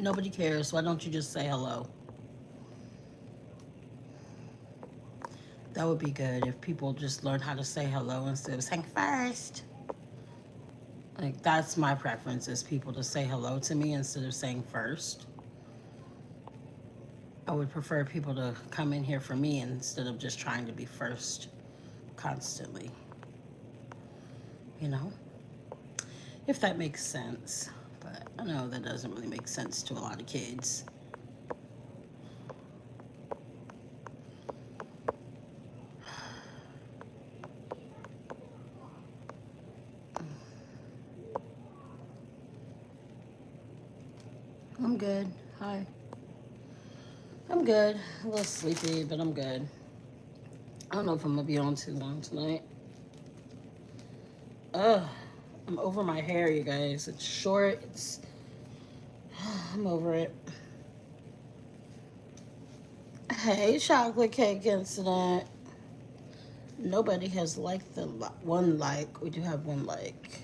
Nobody cares. Why don't you just say hello? That would be good if people just learn how to say hello instead of saying first. Like that's my preference is people to say hello to me instead of saying first. I would prefer people to come in here for me instead of just trying to be first constantly. You know? If that makes sense. But I know that doesn't really make sense to a lot of kids. I'm good. Hi. I'm good. A little sleepy, but I'm good. I don't know if I'm gonna be on too long tonight. Ugh. I'm over my hair, you guys. It's short. I'm over it. Hey, chocolate cake incident. Nobody has liked the one like. We do have one like.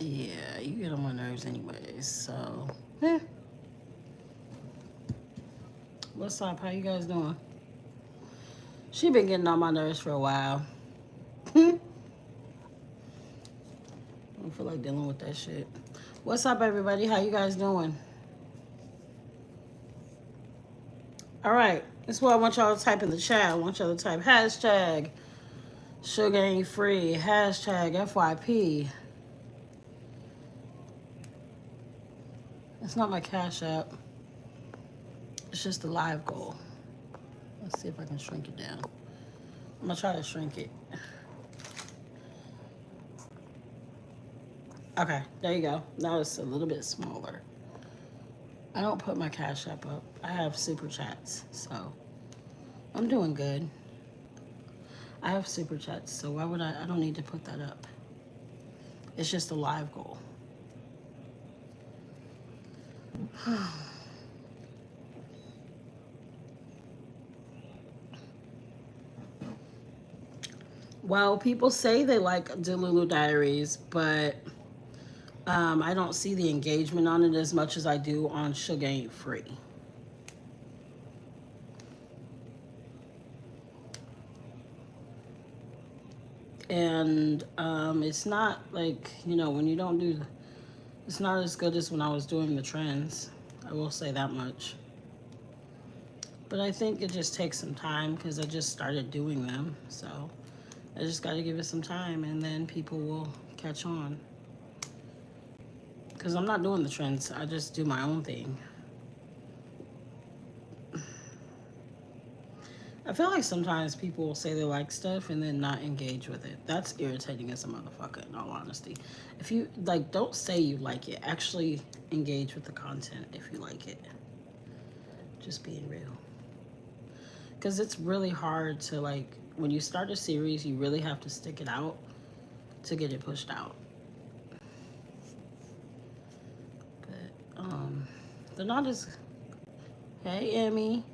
Yeah, you get on my nerves anyways. So, eh. What's up? How you guys doing? She been getting on my nerves for a while. I don't feel like dealing with that shit. What's up, everybody? How you guys doing? All right. This is what I want y'all to type in the chat. I want y'all to type hashtag sugar ain't free, hashtag FYP. It's not my cash app. It's just a live goal. Let's see if I can shrink it down. I'm gonna try to shrink it. Okay, there you go. Now it's a little bit smaller. I don't put my cash app up. I have super chats, so I'm doing good. I have super chats, so why would I don't need to put that up. It's just a live goal. Well, people say they like Delulu Diaries, but I don't see the engagement on it as much as I do on Sugar Ain't Free. And it's not like, when you don't do, it's not as good as when I was doing the trends. I will say that much. But I think it just takes some time because I just started doing them. So I just got to give it some time and then people will catch on. Because I'm not doing the trends, I just do my own thing. I feel like sometimes people will say they like stuff and then not engage with it. That's irritating as a motherfucker, in all honesty. If you, like, don't say you like it. Actually engage with the content if you like it. Just being real. Because it's really hard to, like, when you start a series, you really have to stick it out to get it pushed out. But, they're not as... Hey, Emmy.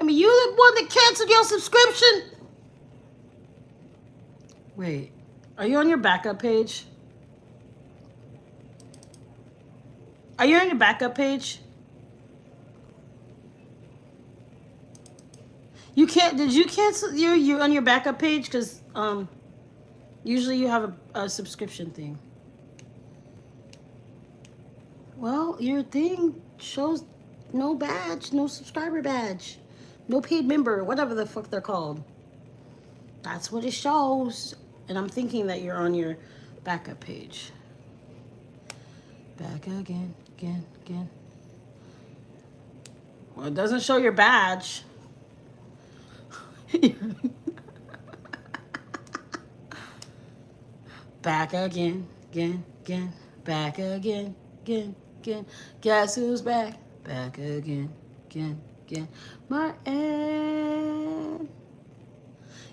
I mean, you the one that canceled your subscription? Wait, are you on your backup page? Are you on your backup page? You can't. Did you cancel? You're on your backup page because usually you have a subscription thing. Well, your thing shows no badge, no subscriber badge, no paid member, whatever the fuck they're called. That's what it shows. And I'm thinking that you're on your backup page. Back again, again. Well, it doesn't show your badge. Back again, back again. Guess who's back? Back again. Martin.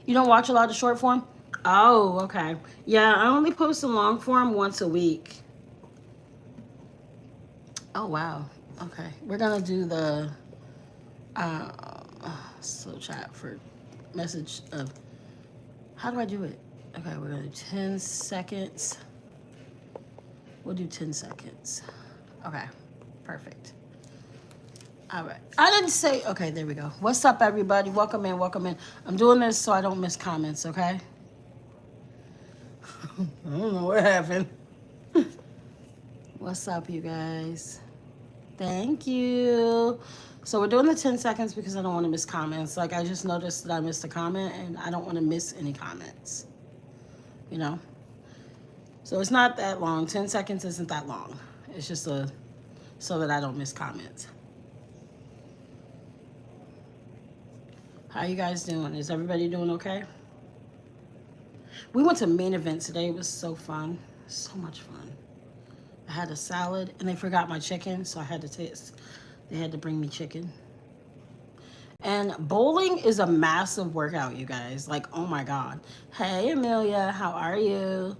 You don't watch a lot of short form? Oh, okay. Yeah, I only post a long form once a week. Oh, wow. Okay. We're going to do the So chat for message of, how do I do it? Okay, we're gonna do 10 seconds. We'll do 10 seconds. Okay, perfect. All right. I didn't say, okay, there we go. What's up, everybody? Welcome in, welcome in. I'm doing this so I don't miss comments, okay? I don't know what happened. What's up, you guys? Thank you. So we're doing the 10 seconds because I don't want to miss comments. Like, I just noticed that I missed a comment and I don't want to miss any comments. You know? So it's not that long. 10 seconds isn't that long. It's just so that I don't miss comments. How you guys doing? Is everybody doing okay? We went to main event today. It was so fun. So much fun. I had a salad and they forgot my chicken, so I had to taste. They had to bring me chicken. And bowling is a massive workout, you guys. Like, oh my God. Hey, Amelia, how are you?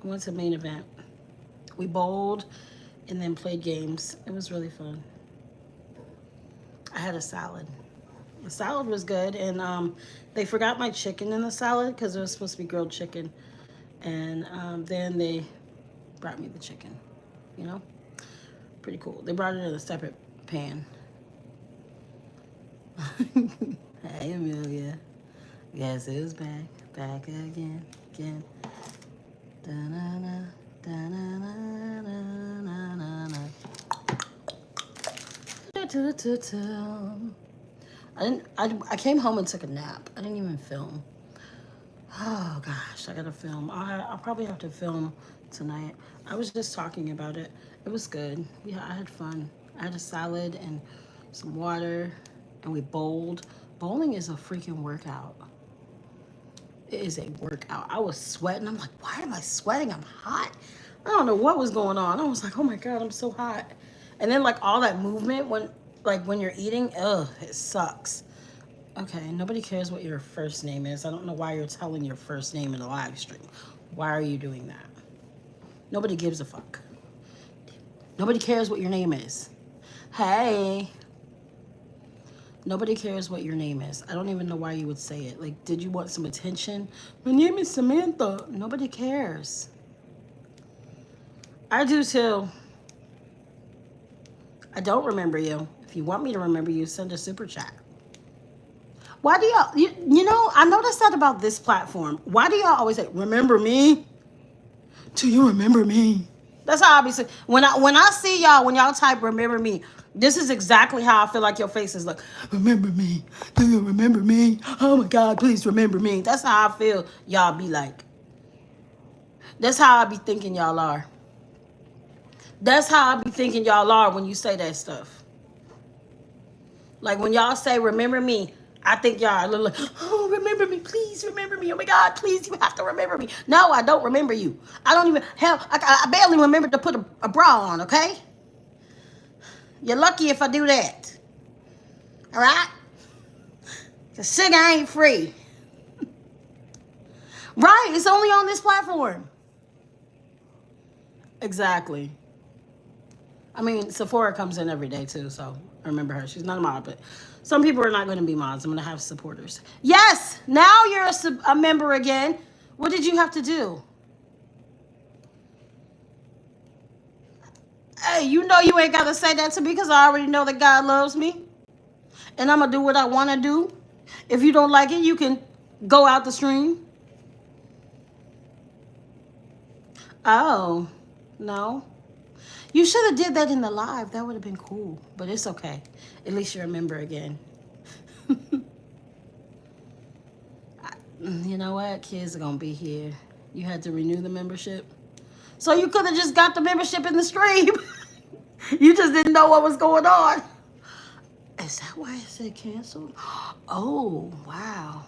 I went to main event. We bowled and then played games. It was really fun. I had a salad. The salad was good, and they forgot my chicken in the salad because it was supposed to be grilled chicken. And then they brought me the chicken, you know? Pretty cool. They brought it in a separate pan. Hey, Amelia. Yes, it was back. Back again. Da-na-na, da-na-na-na-na-na-na. I came home and took a nap. I didn't even film. Oh gosh, I gotta film. I'll probably have to film tonight. I was just talking about it. It was good. Yeah, I had fun. I had a salad and some water, and we bowled. Bowling is a freaking workout. It is a workout. I was sweating. I'm like, why am I sweating? I'm hot. I don't know what was going on. I was like, oh my God, I'm so hot. And then like all that movement when you're eating, ugh, it sucks. Okay, nobody cares what your first name is. I don't know why you're telling your first name in a live stream. Why are you doing that? Nobody gives a fuck. Nobody cares what your name is. Hey. Nobody cares what your name is. I don't even know why you would say it. Like, did you want some attention? My name is Samantha. Nobody cares. I do too. I don't remember you. If you want me to remember you, send a super chat. Why do y'all, you know, I noticed that about this platform. Why do y'all always say, remember me? Do you remember me? That's how I be saying. When I see y'all, when y'all type remember me, this is exactly how I feel like your face is like, remember me? Do you remember me? Oh my God, please remember me. That's how I feel y'all be like. That's how I be thinking y'all are. That's how I be thinking y'all are when you say that stuff. Like when y'all say remember me, I think y'all are a little like, oh, remember me, please remember me. Oh my God, please, you have to remember me. No, I don't remember you. I don't even, hell, I barely remember to put a bra on, okay? You're lucky if I do that. All right? Because sugar ain't free. Right, it's only on this platform. Exactly. I mean, Sephora comes in every day too, so I remember her. She's not a mod, but some people are not going to be mods. I'm going to have supporters. Yes, now you're a member again. What did you have to do? Hey, you know you ain't got to say that to me because I already know that God loves me. And I'm going to do what I want to do. If you don't like it, you can go out the stream. Oh, no. You should have did that in the live. That would have been cool. But it's okay. At least you're a member again. You know what? Kids are going to be here. You had to renew the membership. So you could have just got the membership in the stream. You just didn't know what was going on. Is that why it said canceled? Oh, wow.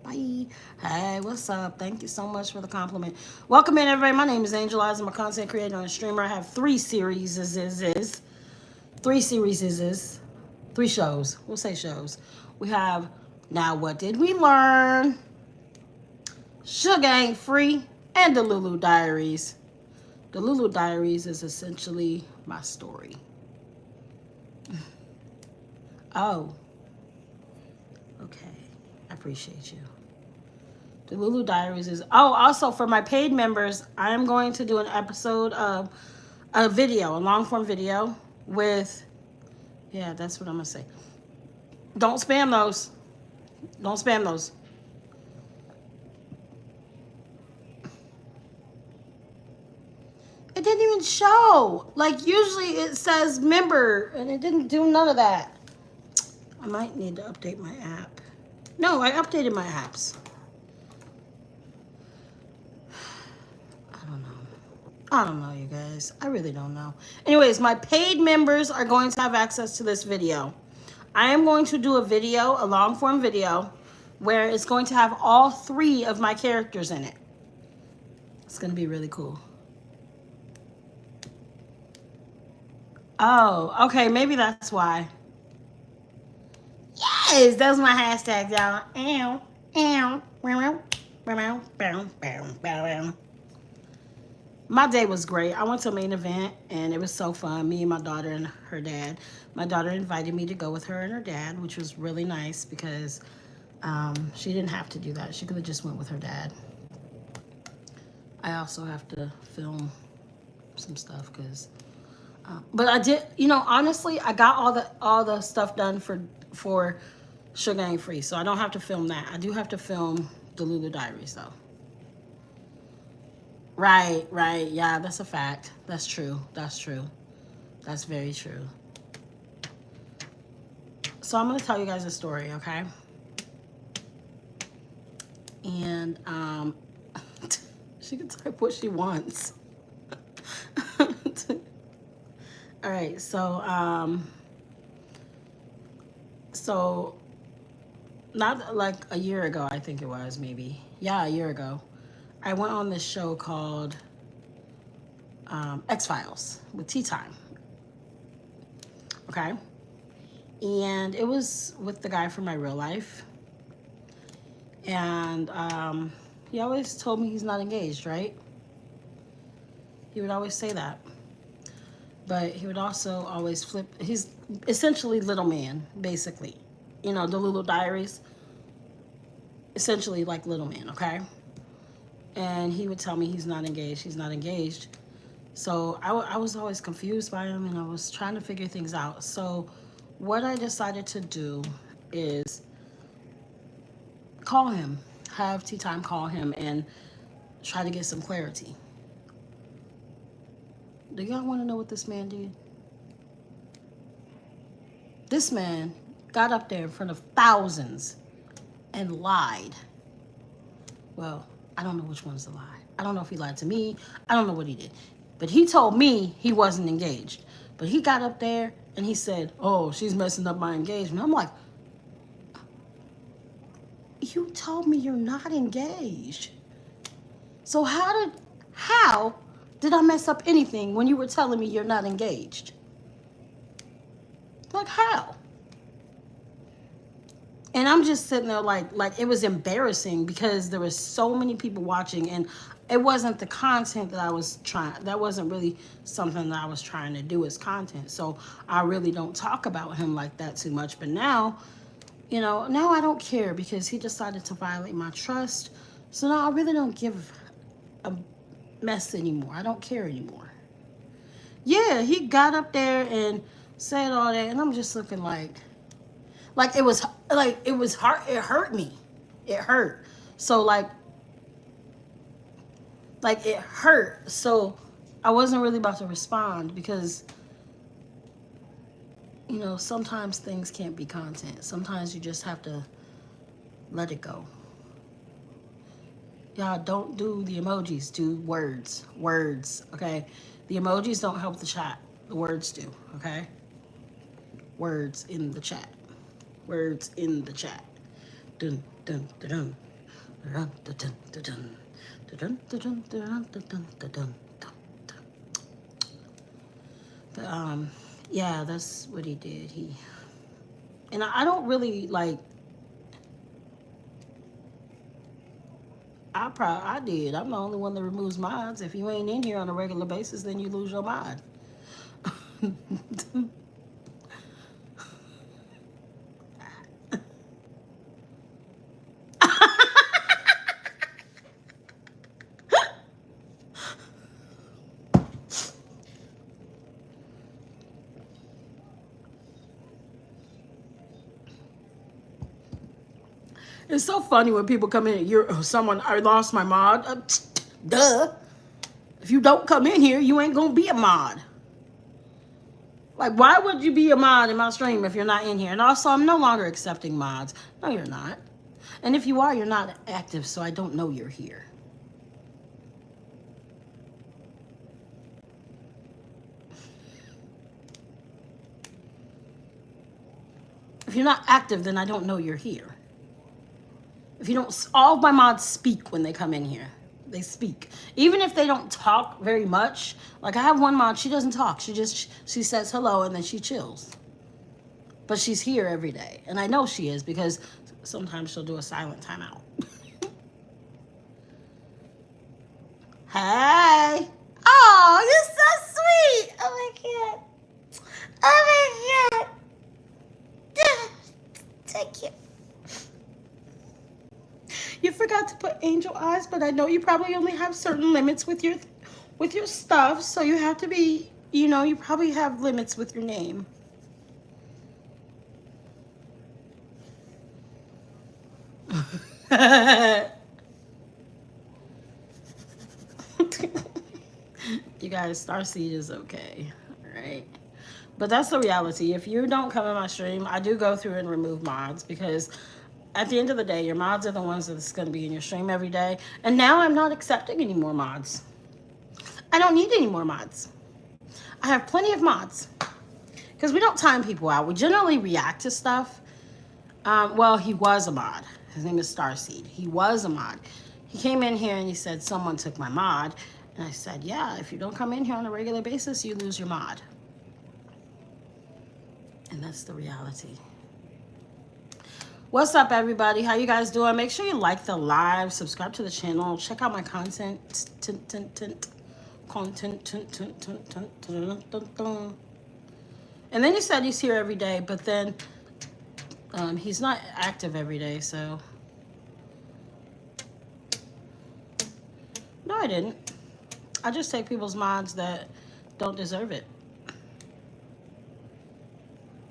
Bye. Hey, what's up? Thank you so much for the compliment. Welcome in, everybody. My name is Angel Eyez. I'm a content creator and a streamer. I have 3 series. 3 series. 3 shows. We'll say shows. We have Now What Did We Learn? Sugar Ain't Free, and the Lulu Diaries. The Lulu Diaries is essentially my story. Oh, okay. I appreciate you. The Lulu Diaries is. Oh, also for my paid members, I'm going to do an episode of a video, a long form video with. Yeah, that's what I'm gonna say. Don't spam those. Don't spam those. It didn't even show. Like usually it says member, and it didn't do none of that. I might need to update my app. No, I updated my apps. I don't know, you guys. I really don't know. Anyways, my paid members are going to have access to this video. I am going to do a video, a long form video, where it's going to have all 3 of my characters in it. It's going to be really cool. Oh, okay. Maybe that's why. Yes, that's my hashtag, y'all. Ow, ow, bow, bow, bow, bow, bow. My day was great. I went to a main event and it was so fun. Me and my daughter and her dad. My daughter invited me to go with her and her dad, which was really nice because she didn't have to do that. She could have just went with her dad. I also have to film some stuff because, but I did. You know, honestly, I got all the stuff done for Sugar Ain't Free, so I don't have to film that. I do have to film the Lulu Diaries though. Right, right. Yeah, that's a fact. That's true. That's true. That's very true. So I'm going to tell you guys a story, okay? And she can type what she wants. All right, so not like a year ago, I think it was maybe. Yeah, a year ago. I went on this show called X-Files with Tea Time. Okay? And it was with the guy from my real life. And he always told me he's not engaged, right? He would always say that. But he would also always flip. He's essentially Little Man, basically. You know, the Lulu Diaries. Essentially like Little Man, okay? And he would tell me he's not engaged. He's not engaged. So I was always confused by him, and I was trying to figure things out. So what I decided to do is call him, have Tea Time call him, and try to get some clarity. Do y'all want to know what this man did? This man got up there in front of thousands and lied. Well, I don't know which one's the lie. I don't know if he lied to me. I don't know what he did. But he told me he wasn't engaged. But he got up there and he said, oh, she's messing up my engagement. I'm like, you told me you're not engaged. So how did I mess up anything when you were telling me you're not engaged? Like how? And I'm just sitting there like it was embarrassing because there was so many people watching, and it wasn't the content that I was trying. That wasn't really something that I was trying to do as content. So I really don't talk about him like that too much. But now, you know, now I don't care because he decided to violate my trust. So now I really don't give a mess anymore. I don't care anymore. Yeah, he got up there and said all that, and I'm just looking like it was hard. It hurt me. It hurt. So like it hurt. So I wasn't really about to respond because, you know, sometimes things can't be content. Sometimes you just have to let it go. Y'all don't do the emojis, do words. Words, okay? The emojis don't help the chat. The words do, okay? Words in the chat. Words in the chat. Dun dun dun dun. Dun dun dun dun dun. Dun dun dun dun dun dun dun. But yeah, that's what he did. And I don't really like. I did. I'm the only one that removes mods. If you ain't in here on a regular basis, then you lose your mod. It's so funny when people come in. I lost my mod. Duh. If you don't come in here, you ain't gonna be a mod. Like, why would you be a mod in my stream if you're not in here? And also, I'm no longer accepting mods. No, you're not. And if you are, you're not active, so I don't know you're here. If you're not active, then I don't know you're here. If you don't, all of my mods speak when they come in here. They speak. Even if they don't talk very much. Like I have one mod, she doesn't talk. She says hello and then she chills. But she's here every day. And I know she is because sometimes she'll do a silent timeout. Hey. Oh, you're so sweet. Oh my God. Oh my God. Thank you. You forgot to put angel eyes, but I know you probably only have certain limits with your stuff, so you have to be, you probably have limits with your name. You guys, Starseed is okay, right? But that's the reality. If you don't come in my stream, I do go through and remove mods because at the end of the day, your mods are the ones that's going to be in your stream every day. And now I'm not accepting any more mods. I don't need any more mods. I have plenty of mods because we don't time people out. We generally react to stuff. Well, he was a mod. His name is Starseed. He was a mod. He came in here and he said, someone took my mod. And I said, yeah, if you don't come in here on a regular basis, you lose your mod. And that's the reality. What's up, everybody? How you guys doing? Make sure you like the live, subscribe to the channel, check out my content. And then he said he's here every day, but then he's not active every day, so. No, I didn't. I just take people's mods that don't deserve it.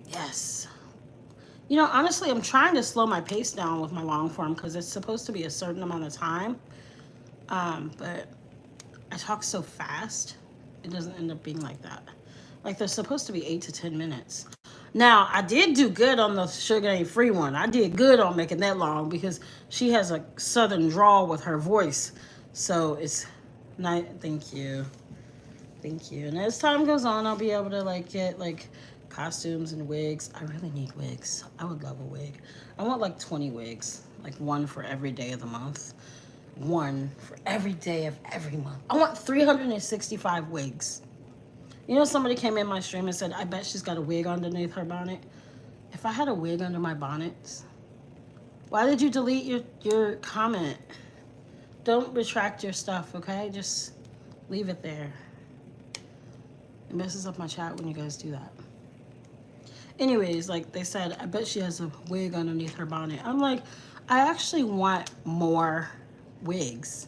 Yes. Honestly, I'm trying to slow my pace down with my long form because it's supposed to be a certain amount of time. But I talk so fast, it doesn't end up being like that. Like, they're supposed to be 8 to 10 minutes. Now, I did do good on the Sugar Ain't Free one. I did good on making that long because she has a southern drawl with her voice. So it's nice. Thank you. Thank you. And as time goes on, I'll be able to get costumes and wigs. I really need wigs. I would love a wig. I want 20 wigs, one for every day of the month. One for every day of every month. I want 365 wigs. Somebody came in my stream and said, I bet she's got a wig underneath her bonnet. If I had a wig under my bonnet, why did you delete your comment? Don't retract your stuff, okay? Just leave it there. It messes up my chat when you guys do that. Anyways, they said, I bet she has a wig underneath her bonnet. I'm like, I actually want more wigs.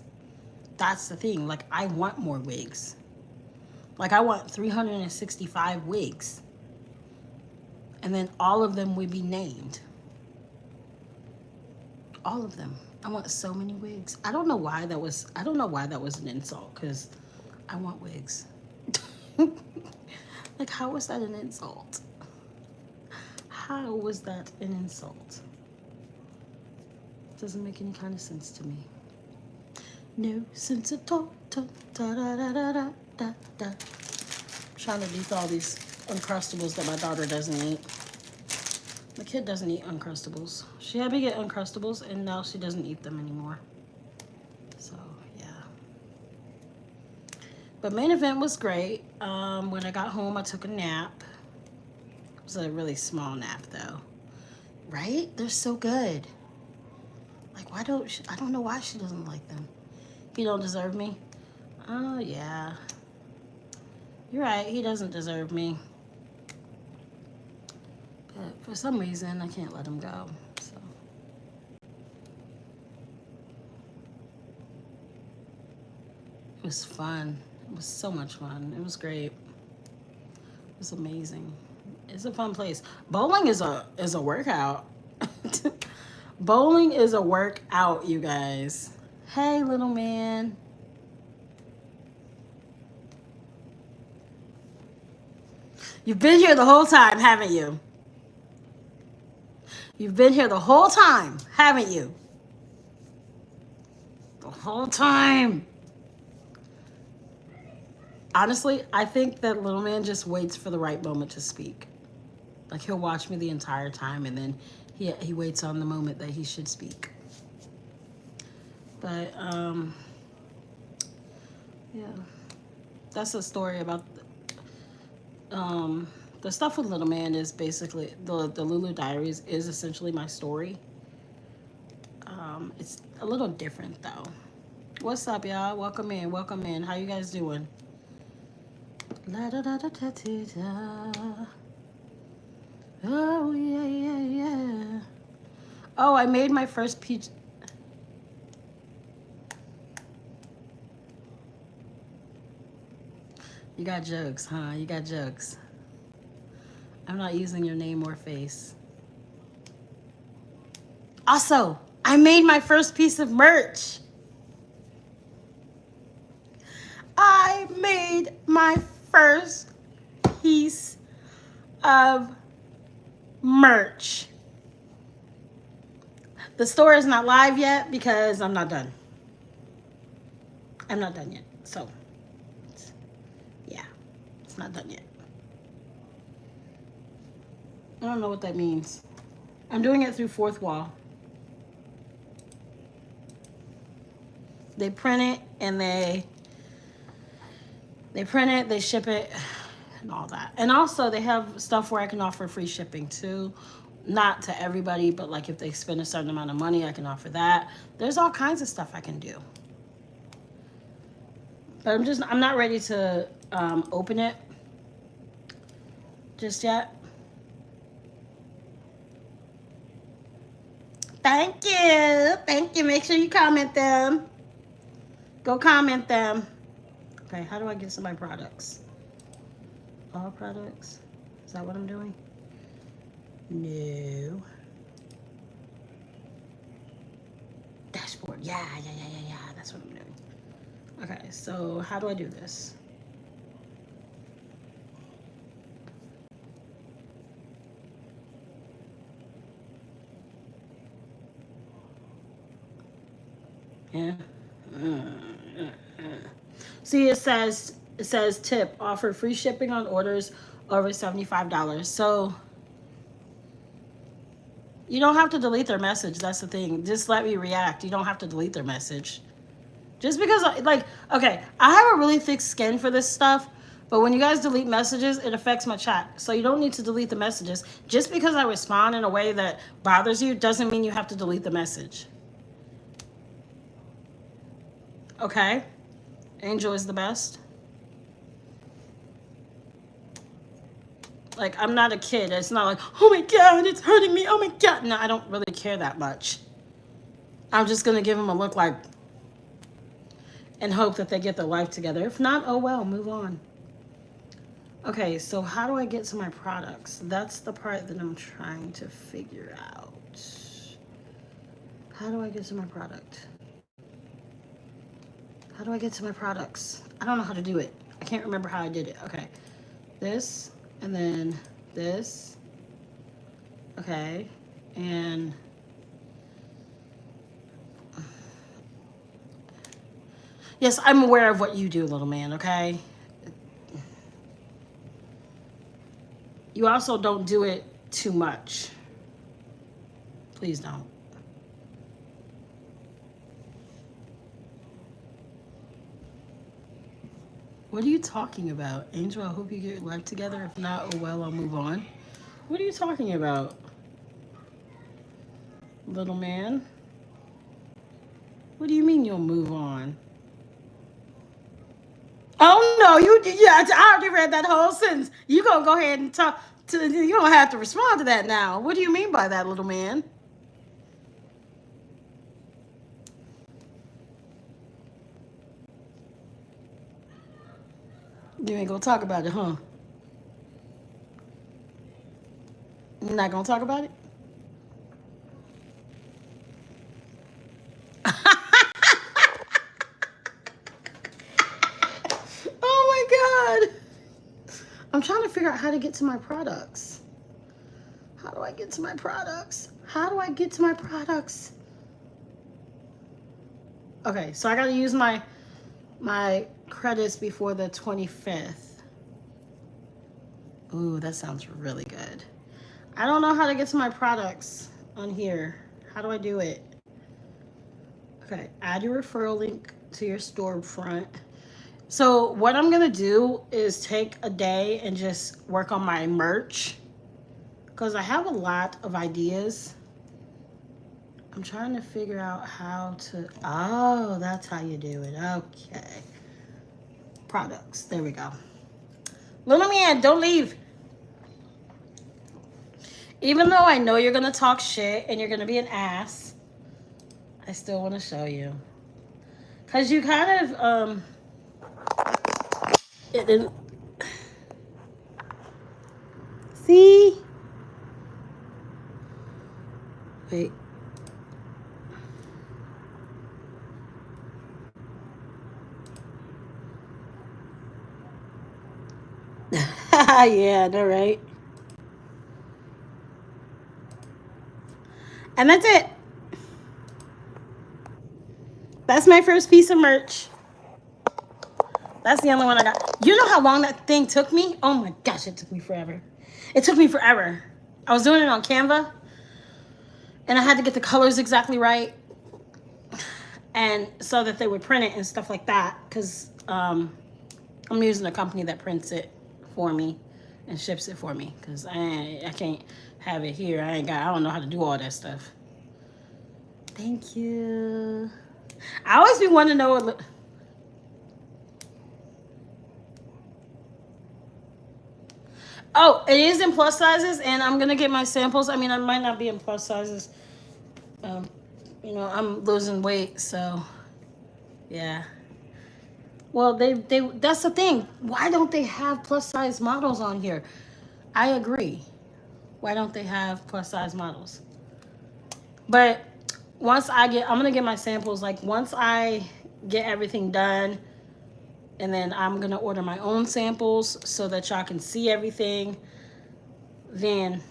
That's the thing. I want more wigs. I want 365 wigs. And then all of them would be named. All of them. I want so many wigs. I don't know why that was an insult, because I want wigs. How was that an insult? How was that an insult? Doesn't make any kind of sense to me. No sense at all. I'm trying to eat all these Uncrustables that my daughter doesn't eat. The kid doesn't eat Uncrustables. She had me get Uncrustables, and now she doesn't eat them anymore. So, yeah. But main event was great. When I got home, I took a nap. It was a really small nap, though. Right? They're so good. I don't know why she doesn't like them. He don't deserve me? Oh, yeah. You're right. He doesn't deserve me. But for some reason, I can't let him go. So. It was fun. It was so much fun. It was great. It was amazing. It's a fun place. Bowling is a workout. Bowling is a workout, you guys. Hey, little man. You've been here the whole time, haven't you? You've been here the whole time, haven't you? The whole time. Honestly, I think that little man just waits for the right moment to speak. Like he'll watch me the entire time and then he waits on the moment that he should speak. But yeah. That's a story about the stuff with little man is basically the Lulu Diaries is essentially my story. It's a little different though. What's up, y'all? Welcome in. Welcome in. How you guys doing? La da da da da da. Oh yeah yeah yeah. Oh, I made my first peach. You got jokes, huh? You got jokes. I'm not using your name or face. Also, I made my first piece of merch. I made my first piece of merch. The store is not live yet because I'm not done. I'm not done yet. So, yeah, it's not done yet. I don't know what that means. I'm doing it through Fourth Wall. They print it and they print it, they ship it, and all that. And also they have stuff where I can offer free shipping too. Not to everybody, but like if they spend a certain amount of money, I can offer that. There's all kinds of stuff I can do. But I'm not ready to open it just yet. Thank you. Thank you. Make sure you comment them. Go comment them. Okay, how do I get to my products? All products? Is that what I'm doing? No. Dashboard. Yeah. That's what I'm doing. Okay, so how do I do this? Yeah. See, it says tip, offer free shipping on orders over $75. So you don't have to delete their message. That's the thing. Just let me react. You don't have to delete their message. Just because, like, okay, I have a really thick skin for this stuff, but when you guys delete messages, it affects my chat. So you don't need to delete the messages. Just because I respond in a way that bothers you doesn't mean you have to delete the message. Okay? Angel is the best. Like, I'm not a kid. It's not like, oh my God, it's hurting me. Oh my God. No, I don't really care that much. I'm just going to give them a look like, and hope that they get their life together. If not, oh well, move on. Okay, so how do I get to my products? That's the part that I'm trying to figure out. How do I get to my product? How do I get to my products? I don't know how to do it. I can't remember how I did it. Okay. This, and then this. Okay. And yes, I'm aware of what you do, little man, okay? You also don't do it too much. Please don't. What are you talking about? Angel, I hope you get your life together. If not, oh well, I'll move on. What are you talking about? Little man? What do you mean you'll move on? Oh no, I already read that whole sentence. You gonna go ahead and talk to, you don't have to respond to that now. What do you mean by that, little man? You ain't gonna talk about it, huh? You're not gonna talk about it? my God. I'm trying to figure out how to get to my products. How do I get to my products? How do I get to my products? Okay, so I gotta use my credits before the 25th. Ooh, that sounds really good. I don't know how to get to my products on here. How do I do it? Okay, add your referral link to your storefront. So what I'm gonna do is take a day and just work on my merch because I have a lot of ideas. I'm trying to figure out how to, oh, that's how you do it. Okay. Products, there we go. Little man, don't leave. Even though I know you're gonna talk shit and you're gonna be an ass, I still wanna show you. Cause you kind of, it didn't, see? Wait. Yeah, I know, right? And that's it. That's my first piece of merch. That's the only one I got. You know how long that thing took me? Oh my gosh, it took me forever. It took me forever. I was doing it on Canva, and I had to get the colors exactly right, and so that they would print it and stuff like that. Because I'm using a company that prints it for me and ships it for me. Because I can't have it here. I don't know how to do all that stuff. Thank you. I always be wanting to know what. Oh, it is in plus sizes, and I'm gonna get my samples. I mean, I might not be in plus sizes. You know, I'm losing weight, so yeah. Well, they that's the thing. Why don't they have plus size models on here? I agree. Why don't they have plus size models? But once I'm gonna get my samples. Like once I get everything done, and then I'm gonna order my own samples so that y'all can see everything. Then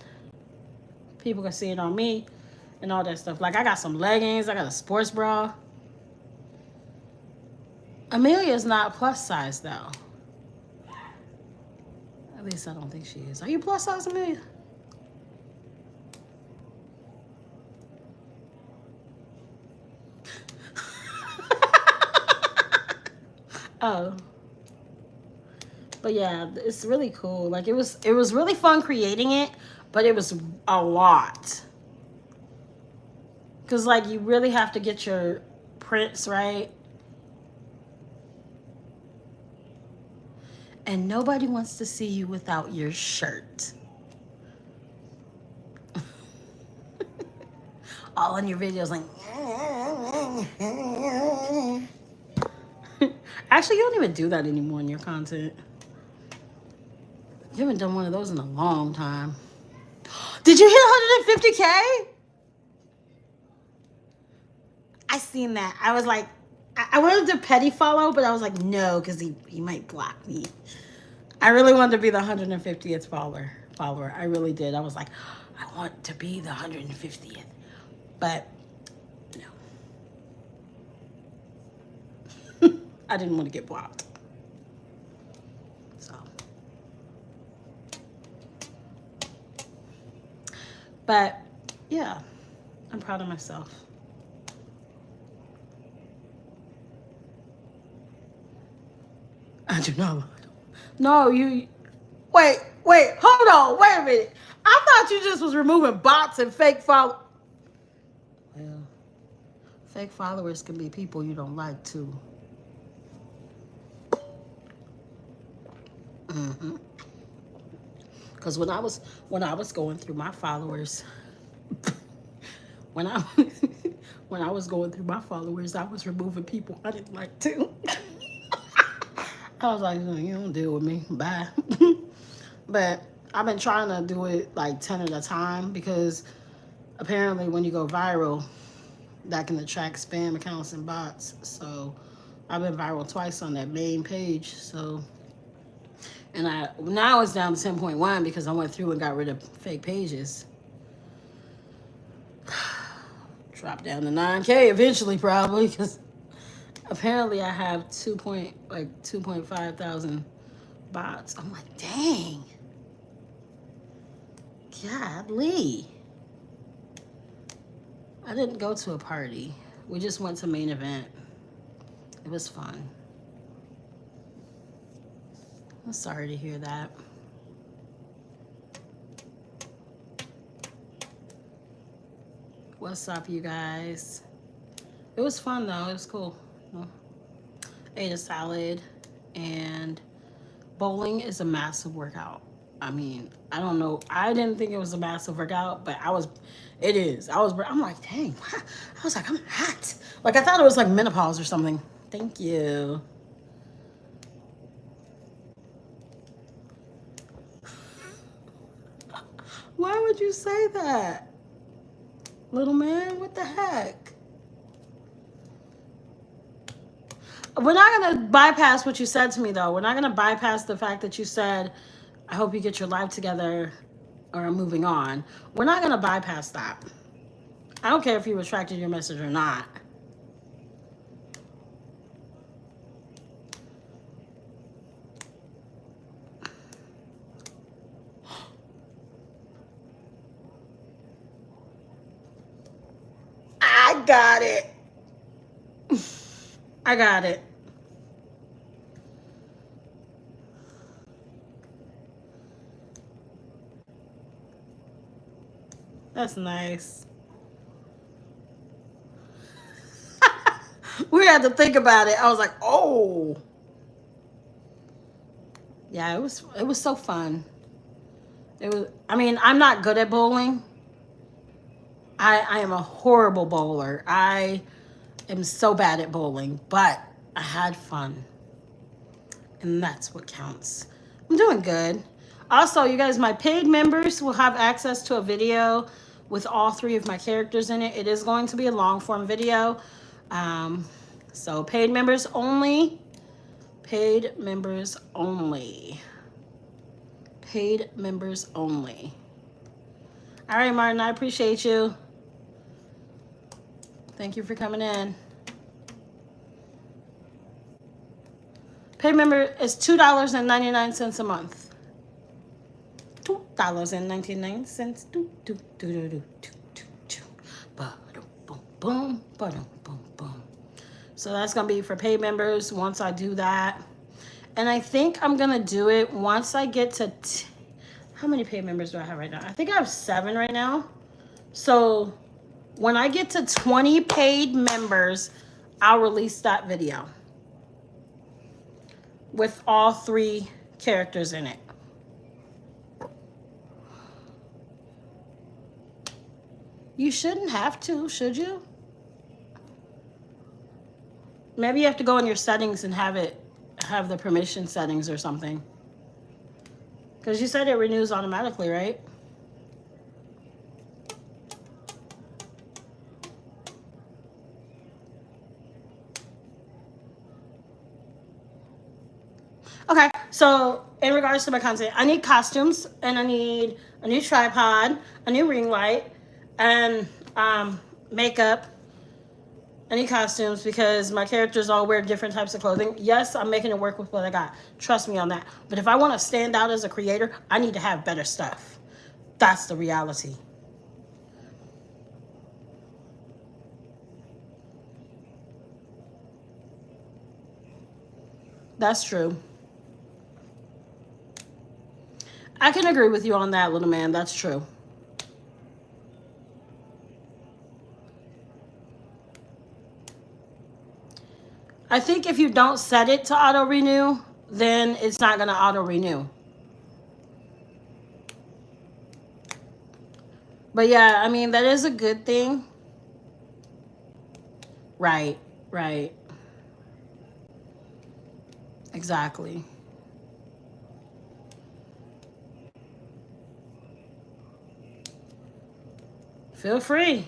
people can see it on me and all that stuff. Like I got some leggings, I got a sports bra. Amelia's not plus size though. At least I don't think she is. Are you plus size, Amelia? Oh. But yeah, it's really cool. Like it was really fun creating it, but it was a lot. Cause like you really have to get your prints right. And nobody wants to see you without your shirt. All in your videos like actually you don't even do that anymore in your content. You haven't done one of those in a long time. Did you hit 150K? I seen that. I was like, I wanted to petty follow, but I was like, no, because he might block me. I really wanted to be the 150th follower. I really did. I was like, I want to be the 150th. But no. I didn't want to get blocked. So. But yeah, I'm proud of myself. I do not. No, you. Wait, hold on. Wait a minute. I thought you just was removing bots and fake follow. Well, fake followers can be people you don't like too. Mm-hmm. Because when I was going through my followers, when I was going through my followers, I was removing people I didn't like too. I was like, you don't deal with me. Bye. But I've been trying to do it like 10 at a time because apparently when you go viral, that can attract spam accounts and bots. So I've been viral twice on that main page. So And now it's down to 10.1 because I went through and got rid of fake pages. Drop down to 9K eventually, probably, because apparently I have 2.5 thousand bots. I'm like, dang. Godly. I didn't go to a party. We just went to main event. It was fun. I'm sorry to hear that. What's up, you guys? It was fun, though. It was cool. Ate a salad, and bowling is a massive workout. I mean, I don't know. I didn't think it was a massive workout, but it is. I'm like, dang. I was like, I'm hot. Like, I thought it was like menopause or something. Thank you. Why would you say that? Little man, what the heck? We're not going to bypass what you said to me, though. We're not going to bypass the fact that you said, I hope you get your life together or I'm moving on. We're not going to bypass that. I don't care if you retracted your message or not. I got it. I got it. That's nice. We had to think about it. I was like, oh. Yeah, it was so fun. I mean, I'm not good at bowling. I am a horrible bowler. I am so bad at bowling, but I had fun. And that's what counts. I'm doing good. Also, you guys, my paid members will have access to a video with all 3 of my characters in it. It is going to be a long form video. So paid members only. Paid members only. Paid members only. All right, Martin, I appreciate you. Thank you for coming in. Paid member is $2.99 a month. $2.99. Boom, boom, boom. So that's going to be for paid members once I do that. And I think I'm going to do it once I get to... how many paid members do I have right now? I think I have 7 right now. So when I get to 20 paid members, I'll release that video with all 3 characters in it. You shouldn't have to, should you? Maybe you have to go in your settings and have the permission settings or something. Because you said it renews automatically, right? Okay, so in regards to my content, I need costumes, and I need a new tripod, a new ring light, and makeup. I need costumes because my characters all wear different types of clothing. Yes, I'm making it work with what I got. Trust me on that. But if I want to stand out as a creator, I need to have better stuff. That's the reality. That's true. I can agree with you on that, little man. That's true. I think if you don't set it to auto renew, then it's not going to auto renew. But yeah, I mean, that is a good thing. Right, right. Exactly. Feel free.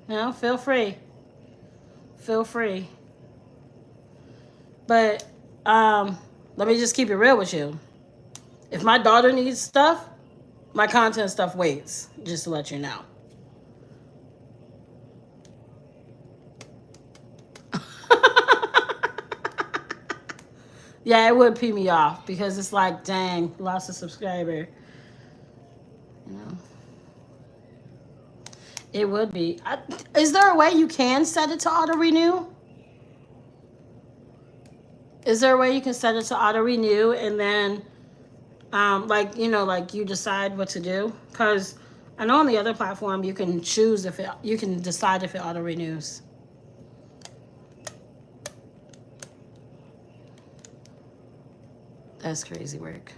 You know, feel free. Feel free. But let me just keep it real with you. If my daughter needs stuff, my content stuff waits, just to let you know. Yeah, it would pee me off because it's like, dang, lost a subscriber. You know, it would be. Is there a way you can set it to auto renew? Is there a way you can set it to auto renew and then, like like you decide what to do? Because I know on the other platform you can choose if you can decide if it auto renews. That's crazy work.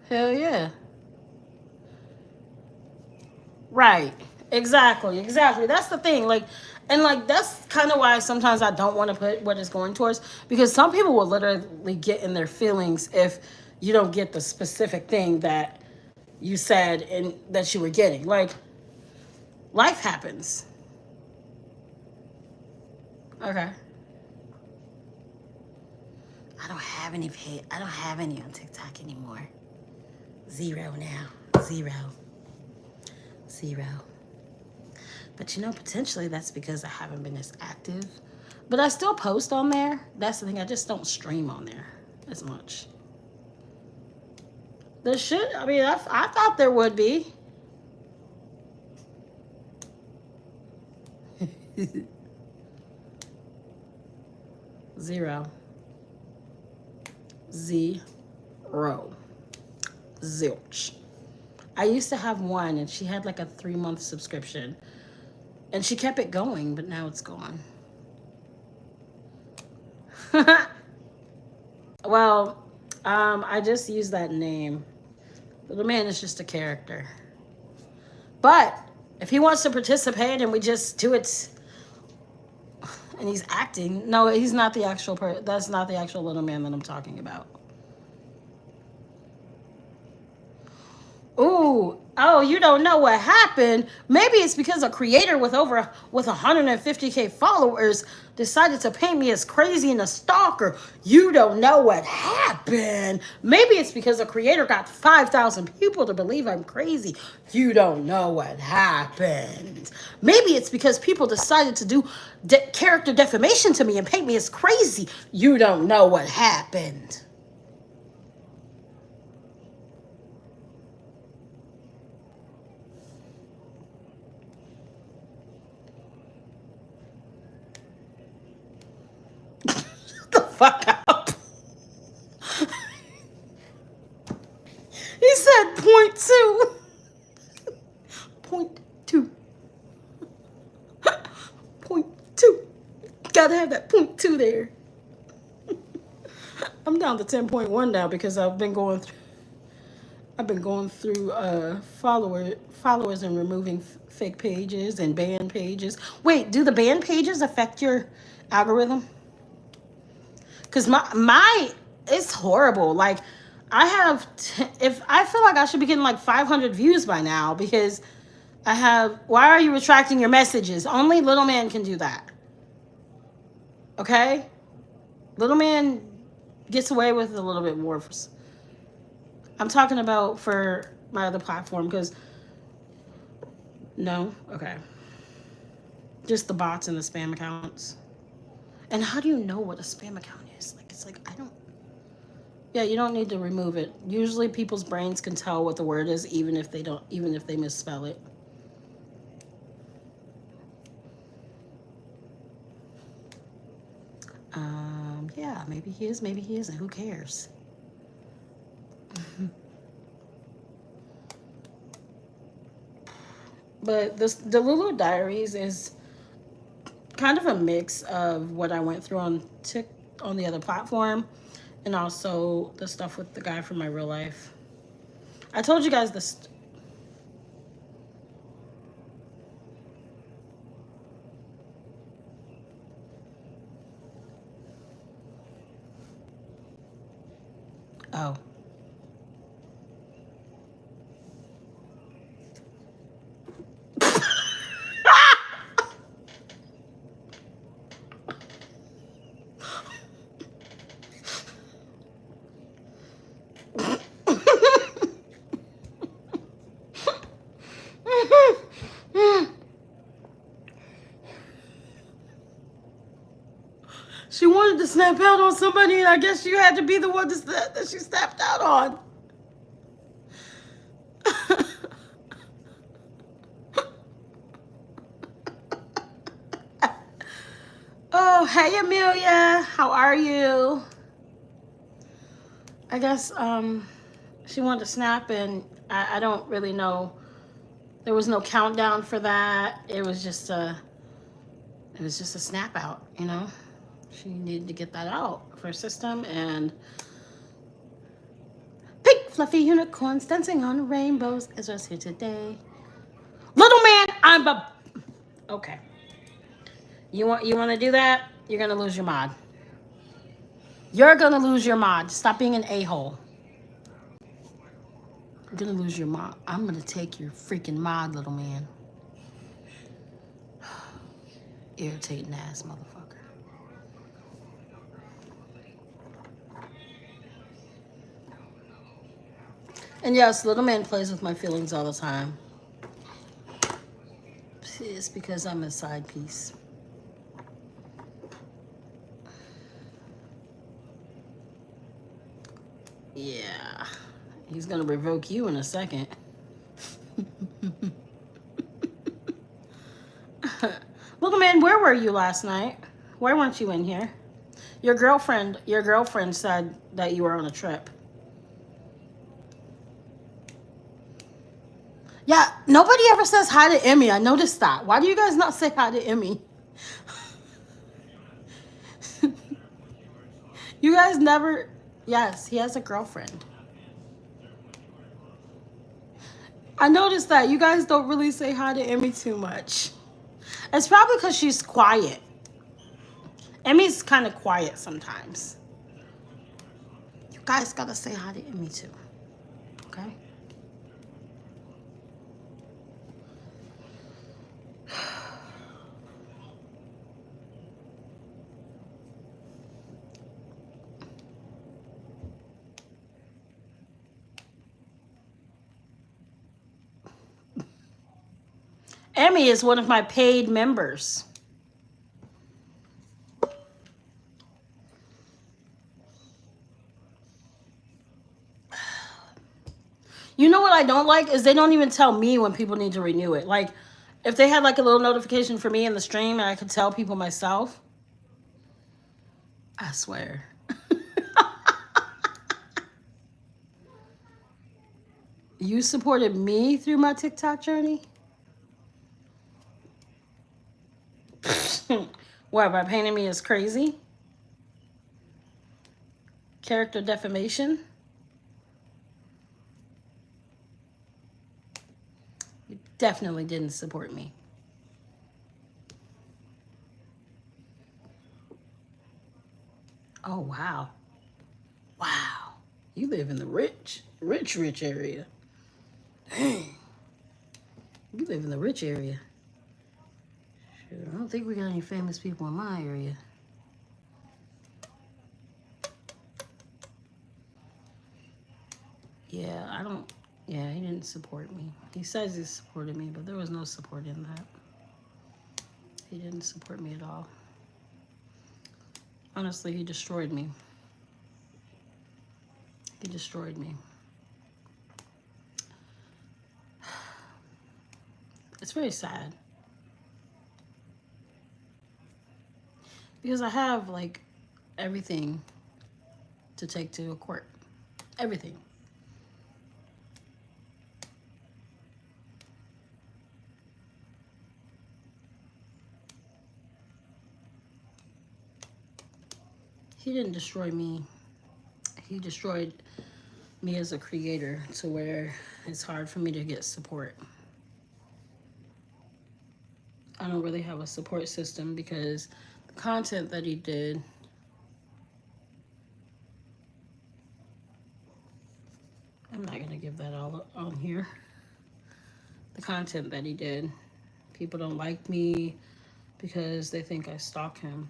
Hell yeah. Right. Exactly. Exactly. That's the thing. Like, and like that's kind of why sometimes I don't want to put what it's going towards, because some people will literally get in their feelings if you don't get the specific thing that you said and that you were getting. Like, life happens. Okay. I don't have any I don't have any on TikTok anymore. Zero now. Zero. Zero. But potentially that's because I haven't been as active. But I still post on there. That's the thing. I just don't stream on there as much. There should. I mean, I thought there would be. Zero. Zero. Zilch. I used to have one, and she had like a 3-month subscription. And she kept it going, but now it's gone. Well, I just use that name. Little man is just a character. But if he wants to participate and we just do it, and he's acting, no, he's not the actual that's not the actual little man that I'm talking about. Ooh, oh, you don't know what happened. Maybe it's because a creator with 150K followers decided to paint me as crazy and a stalker. You don't know what happened. Maybe it's because a creator got 5,000 people to believe I'm crazy. You don't know what happened. Maybe it's because people decided to do character defamation to me and paint me as crazy. You don't know what happened. The fuck up. He said point two. Point two. Point two. Gotta have that point two there. I'm down to 10.1 now because I've been going through followers and removing fake pages and banned pages. Wait, do the banned pages affect your algorithm? Because my it's horrible. Like, I have if I feel like I should be getting like 500 views by now because I have. Why are you retracting your messages? Only little man can do that. Okay, little man gets away with a little bit more. I'm talking about for my other platform because no, okay, just the bots and the spam accounts. And how do you know what a spam account is? Like, it's like I don't. Yeah, you don't need to remove it. Usually people's brains can tell what the word is even if they misspell it. Yeah, maybe he is, maybe he isn't. Who cares? But the Lulu Diaries is kind of a mix of what I went through on the other platform, and also the stuff with the guy from my real life. I told you guys this. Oh. She wanted to snap out on somebody, and I guess you had to be the one that she snapped out on. Oh, hey Amelia, how are you? I guess she wanted to snap, and I don't really know. There was no countdown for that. It was just a snap out, you know. She needed to get that out of her system, and pink fluffy unicorns dancing on rainbows is us here today. Little man, I'm a okay. You want to do that? You're gonna lose your mod. You're gonna lose your mod. Stop being an a-hole. You're gonna lose your mod. I'm gonna take your freaking mod, little man. Irritating ass motherfucker. And yes, little man plays with my feelings all the time. It's because I'm a side piece. Yeah. He's gonna revoke you in a second. Little man, where were you last night? Why weren't you in here? Your girlfriend said that you were on a trip. Yeah, nobody ever says hi to Emmy. I noticed that. Why do you guys not say hi to Emmy? You guys never... Yes, he has a girlfriend. I noticed that. You guys don't really say hi to Emmy too much. It's probably because she's quiet. Emmy's kind of quiet sometimes. You guys gotta say hi to Emmy too. Okay? Emmy is one of my paid members. You know what I don't like is they don't even tell me when people need to renew it. Like, if they had like a little notification for me in the stream and I could tell people myself, I swear. You supported me through my TikTok journey? What, by painting me as crazy? Character defamation? You definitely didn't support me. Oh, wow. Wow. You live in the rich area. Dang. You live in the rich area. Shoot, I don't think we got any famous people in my area. Yeah, I don't... Yeah, he didn't support me. He says he supported me, but there was no support in that. He didn't support me at all. Honestly, he destroyed me. He destroyed me. It's very sad. Because I have, like, everything to take to a court. Everything. He didn't destroy me. He destroyed me as a creator to where it's hard for me to get support. I don't really have a support system because the content that he did, I'm not going to give that all on here. The content that he did, people don't like me because they think I stalk him.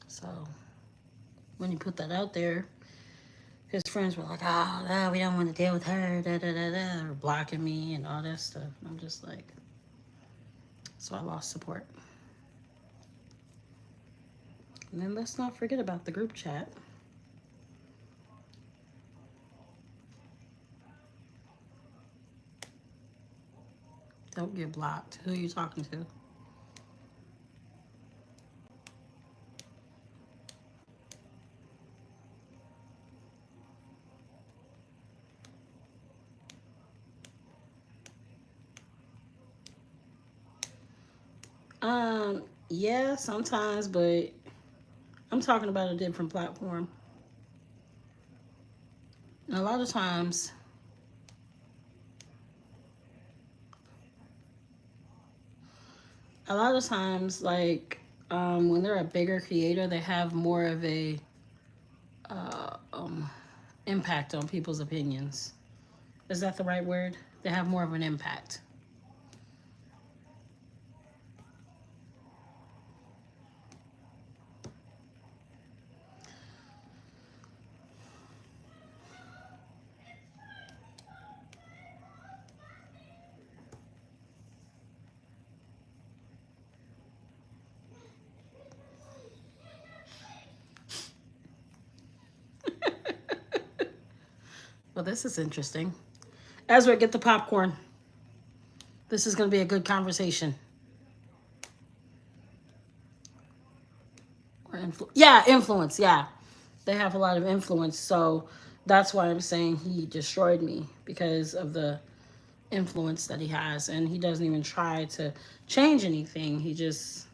So when he put that out there, his friends were like, oh, no, we don't want to deal with her, or blocking me and all that stuff. I'm just like, so I lost support. And then let's not forget about the group chat. Don't get blocked. Who are you talking to? Yeah, sometimes, but I'm talking about a different platform. And a lot of times, like when they're a bigger creator, they have more of a uh, um, impact on people's opinions. Is that the right word? They have more of an impact. Well, this is interesting. Ezra, get the popcorn. This is going to be a good conversation. Or yeah, influence. Yeah, they have a lot of influence. So that's why I'm saying he destroyed me because of the influence that he has, and he doesn't even try to change anything. He just,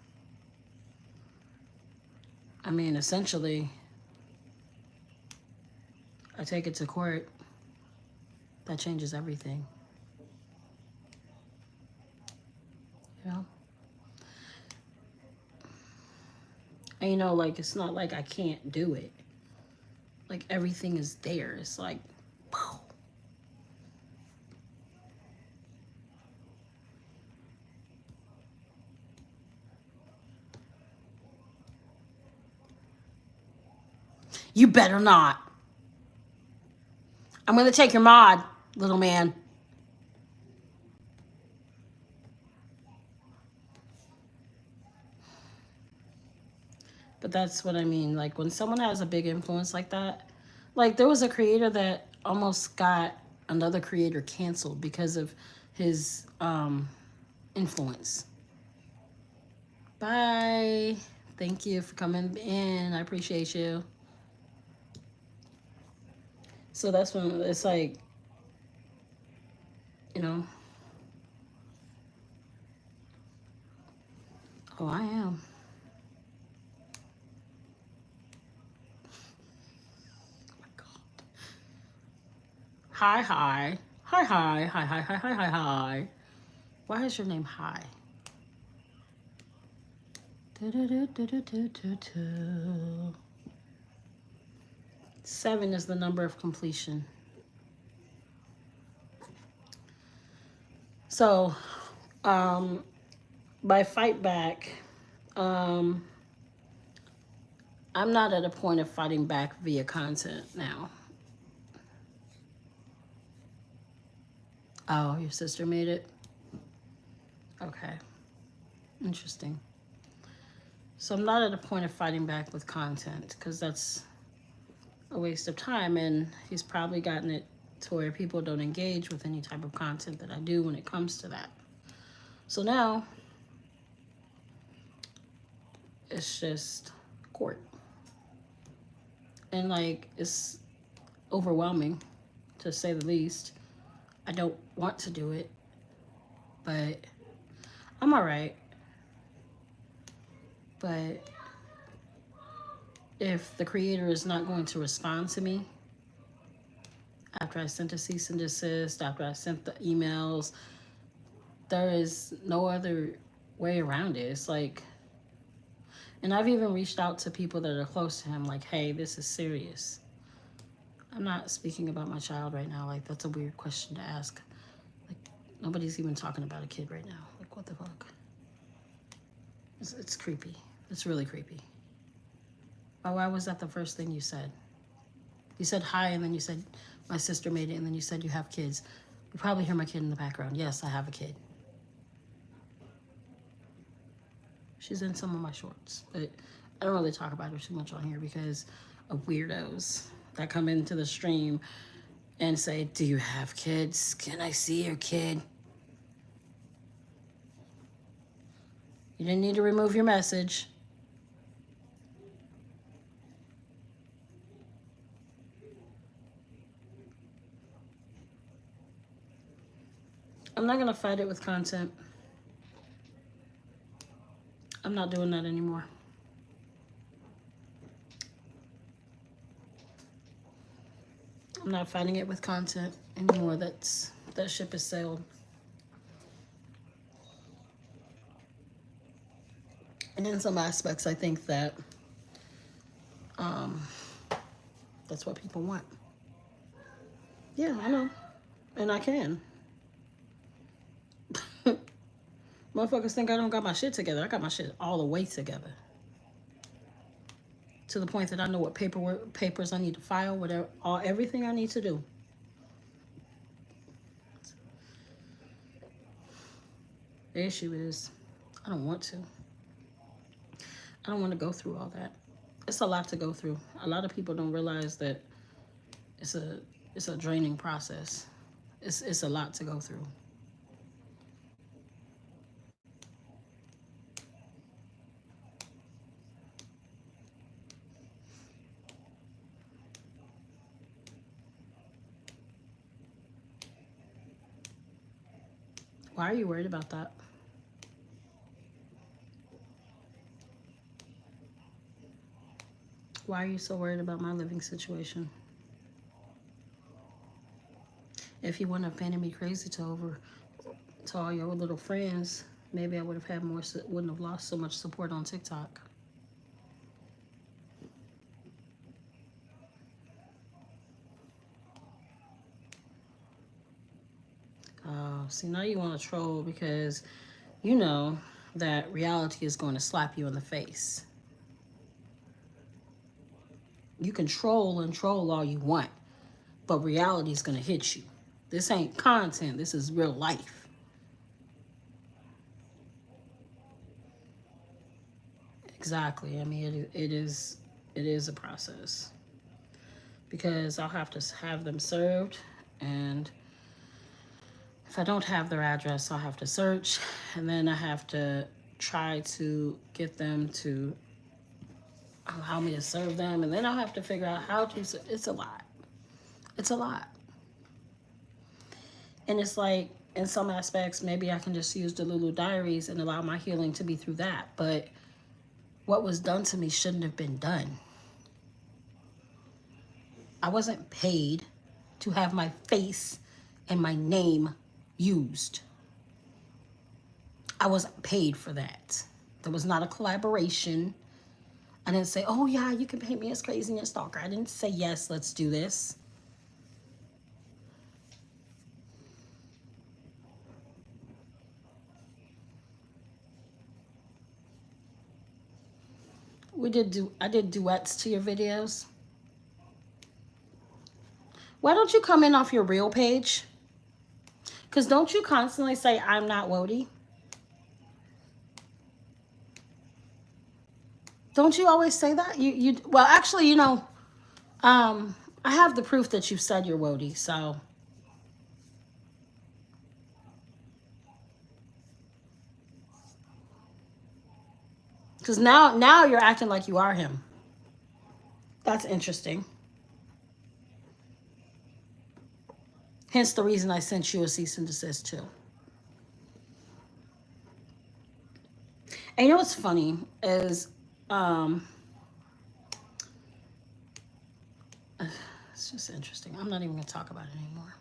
I mean, essentially, I take it to court. That changes everything. You know? And you know, like, it's not like I can't do it. Like, everything is there. It's like, pow. You better not. I'm going to take your mod, little man. But that's what I mean. Like, when someone has a big influence like that, like, there was a creator that almost got another creator canceled because of his influence. Bye. Thank you for coming in. I appreciate you. So that's when it's like, you know, oh, I am. Oh my God. Hi, hi. Hi, hi. Hi, hi, hi, hi, hi, hi. Why is your name Hi? Seven is the number of completion. So, by fight back, I'm not at a point of fighting back via content now. Oh, your sister made it? Okay. Interesting. So I'm not at a point of fighting back with content because that's a waste of time, and he's probably gotten it to where people don't engage with any type of content that I do when it comes to that. So now it's just court. And like, it's overwhelming to say the least. I don't want to do it, but I'm all right. But if the creator is not going to respond to me after I sent a cease and desist, after I sent the emails, there is no other way around it. It's like, and I've even reached out to people that are close to him, like, hey, this is serious. I'm not speaking about my child right now. Like, that's a weird question to ask. Like, nobody's even talking about a kid right now. Like, what the fuck? It's creepy. It's really creepy. Why was that the first thing you said? You said hi, and then you said my sister made it, and then you said you have kids. You probably hear my kid in the background. Yes, I have a kid. She's in some of my shorts, but I don't really talk about her too much on here because of weirdos that come into the stream and say, "Do you have kids? Can I see your kid?" You didn't need to remove your message. I'm not gonna fight it with content. I'm not doing that anymore. I'm not fighting it with content anymore. That ship has sailed. And in some aspects, I think that um, that's what people want. Yeah, I know, and I can. Motherfuckers think I don't got my shit together. I got my shit all the way together. To the point that I know what papers I need to file, whatever, everything I need to do. The issue is, I don't want to. I don't want to go through all that. It's a lot to go through. A lot of people don't realize that it's a draining process. It's a lot to go through. Why are you worried about that? Why are you so worried about my living situation? If you wouldn't have painted me crazy to all your little friends, maybe I would have had more, wouldn't have lost so much support on TikTok. See, now you want to troll because you know that reality is going to slap you in the face. You can troll and troll all you want, but reality is going to hit you. This ain't content. This is real life. Exactly. I mean, it is a process because I'll have to have them served, and if I don't have their address, I'll have to search, and then I have to try to get them to allow me to serve them, and then I'll have to figure out how to. It's a lot. It's a lot. And it's like, in some aspects, maybe I can just use the Lulu Diaries and allow my healing to be through that. But what was done to me shouldn't have been done. I wasn't paid to have my face and my name used. I wasn't paid for that. There was not a collaboration. I didn't say, "Oh yeah, you can paint me as crazy and a stalker." I didn't say, "Yes, let's do this." I did duets to your videos. Why don't you come in off your real page? Because don't you constantly say, "I'm not Wody"? Don't you always say that? Well, actually, I have the proof that you've said you're Wody, so. Because now you're acting like you are him. That's interesting. Hence the reason I sent you a cease and desist too. And you know what's funny is, it's just interesting. I'm not even going to talk about it anymore.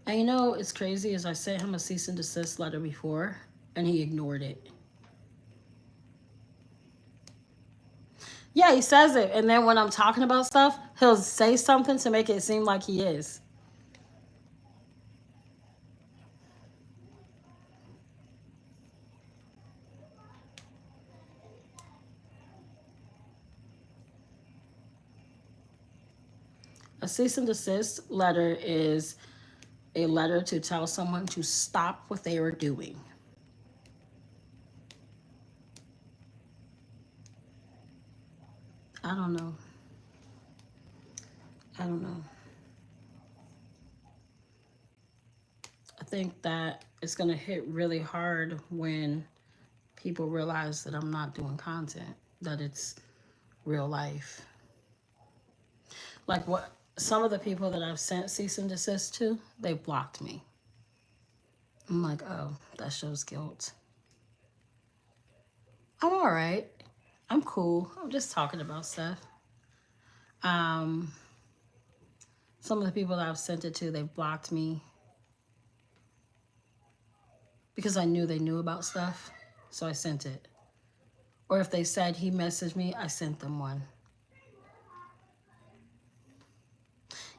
And you know, it's crazy is I sent him a cease and desist letter before, and he ignored it. Yeah, he says it, and then when I'm talking about stuff, he'll say something to make it seem like he is. A cease and desist letter is a letter to tell someone to stop what they are doing. I don't know. I don't know. I think that it's going to hit really hard when people realize that I'm not doing content, that it's real life. Like what some of the people that I've sent cease and desist to, they blocked me. I'm like, oh, that shows guilt. I'm all right. I'm cool. I'm just talking about stuff. Um, some of the people that I've sent it to, they blocked me because I knew they knew about stuff. So I sent it. Or if they said he messaged me, I sent them one.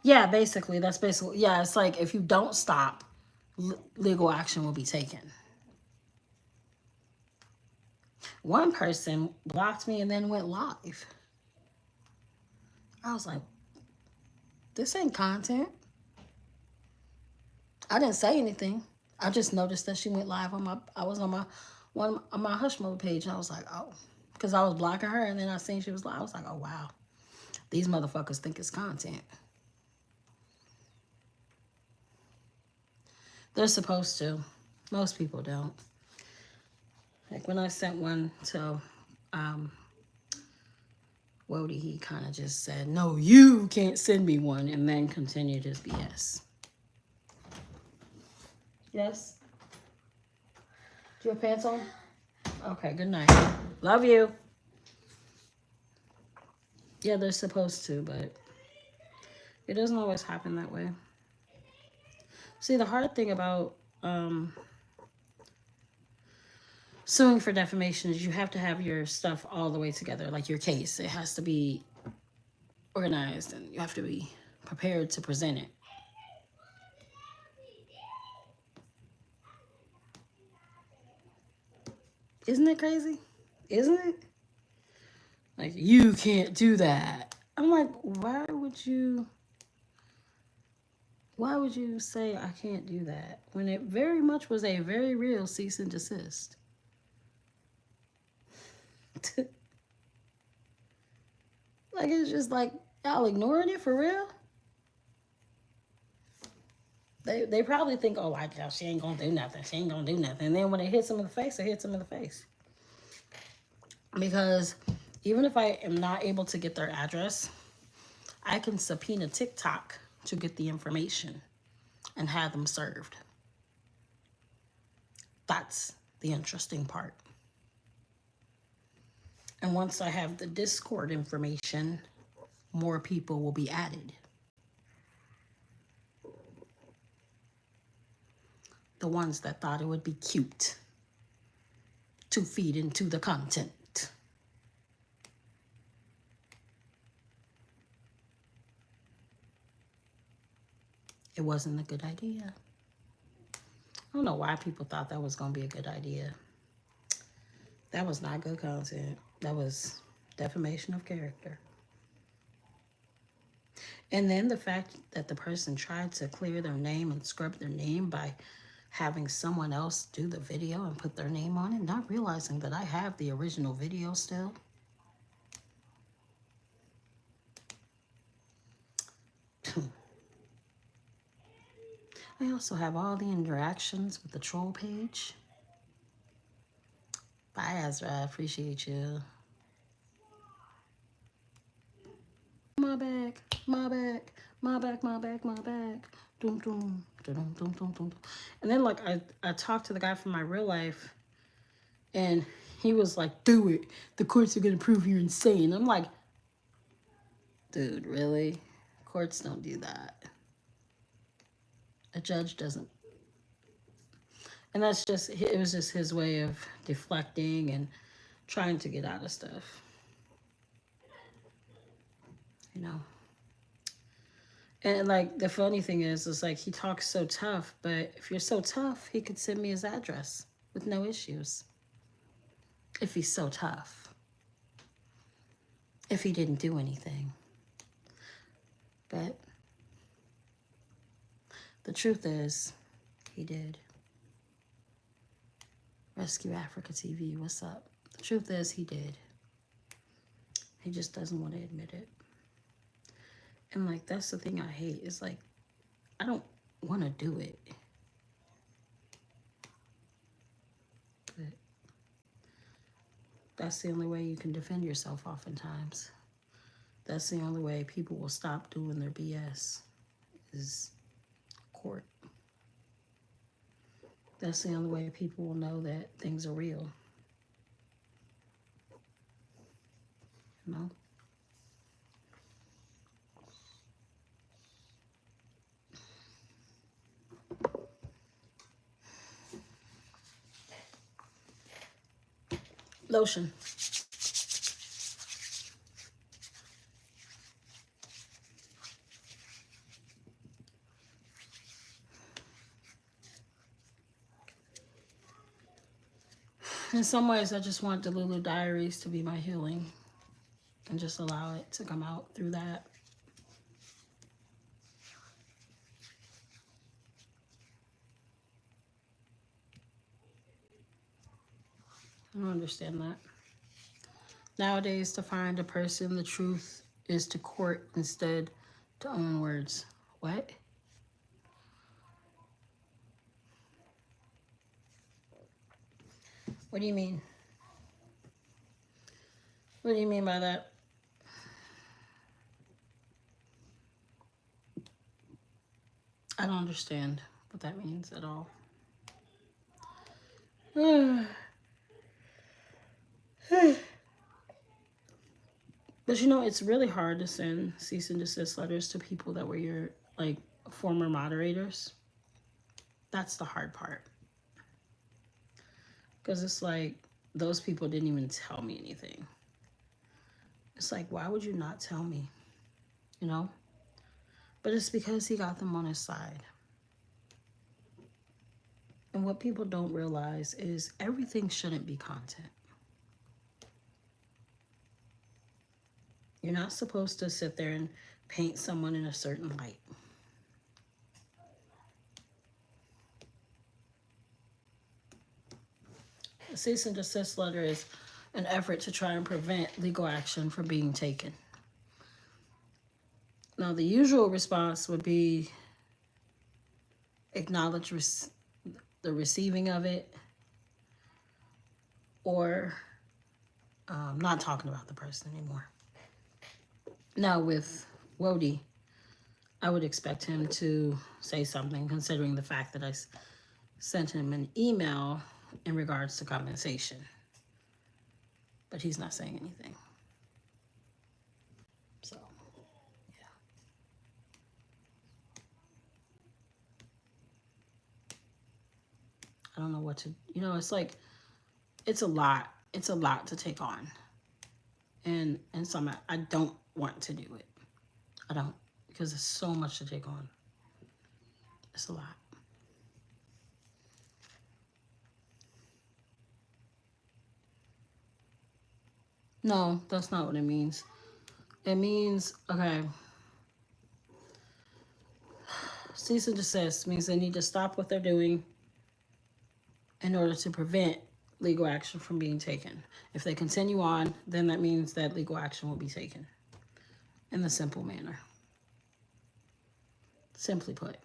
Yeah, basically, that's basically, yeah, it's like if you don't stop, legal action will be taken. One person blocked me and then went live. I was like, this ain't content. I didn't say anything. I just noticed that she went live on I was on my Hush Mode page, and I was like, oh, because I was blocking her, and then I seen she was live. I was like, oh wow, these motherfuckers think it's content. They're supposed to. Most people don't. Like when I sent one to Wody, he kind of just said, no, you can't send me one, and then continued his BS. Yes? Do you have pants on? Okay, good night. Love you. Yeah, they're supposed to, but it doesn't always happen that way. See, the hard thing about suing for defamation is you have to have your stuff all the way together, like your case. It has to be organized, and you have to be prepared to present it. Isn't it crazy? Isn't it? Like, you can't do that. I'm like, why would you say I can't do that when it very much was a very real cease and desist? Like, it's just like, y'all ignoring it for real? They probably think, oh, she ain't gonna do nothing. She ain't gonna do nothing. And then when it hits them in the face, it hits them in the face. Because even if I am not able to get their address, I can subpoena TikTok to get the information and have them served. That's the interesting part. And once I have the Discord information, more people will be added. The ones that thought it would be cute to feed into the content. It wasn't a good idea. I don't know why people thought that was going to be a good idea. That was not good content. That was defamation of character. And then the fact that the person tried to clear their name and scrub their name by having someone else do the video and put their name on it, not realizing that I have the original video still. I also have all the interactions with the troll page. Bye, Ezra. I appreciate you. My back, my back, my back, my back, my back. Doom, doom, doom, doom, doom, doom. And then, like, I talked to the guy from my real life, and he was like, do it. The courts are going to prove you're insane. I'm like, dude, really? Courts don't do that. A judge doesn't. And that's just, it was just his way of deflecting and trying to get out of stuff. You know? And like, the funny thing is like, he talks so tough, but if you're so tough, he could send me his address with no issues. If he's so tough. If he didn't do anything. But the truth is, he did. Rescue Africa TV, what's up? The truth is, he did. He just doesn't want to admit it. And like, that's the thing I hate. It's like, I don't want to do it. But that's the only way you can defend yourself oftentimes. That's the only way people will stop doing their BS is court. That's the only way people will know that things are real. You know? Lotion. In some ways, I just want the Lulu Diaries to be my healing and just allow it to come out through that. I don't understand that. Nowadays, to find a person, the truth is to court instead to own words. What? What do you mean? What do you mean by that? I don't understand what that means at all. But you know, it's really hard to send cease and desist letters to people that were your, like, former moderators. That's the hard part. Because it's like, those people didn't even tell me anything. It's like, why would you not tell me? You know? But it's because he got them on his side. And what people don't realize is everything shouldn't be content. You're not supposed to sit there and paint someone in a certain light. A cease and desist letter is an effort to try and prevent legal action from being taken. Now, the usual response would be acknowledge the receiving of it, or not talking about the person anymore. Now, with Wody, I would expect him to say something, considering the fact that I sent him an email in regards to compensation. But he's not saying anything. So, yeah. I don't know what to, you know, it's like, it's a lot. It's a lot to take on. And some, I don't want to do it. I don't, because there's so much to take on. It's a lot. No, that's not what it means. It means, okay, cease and desist means they need to stop what they're doing in order to prevent legal action from being taken. If they continue on, then that means that legal action will be taken in the simple manner. Simply put.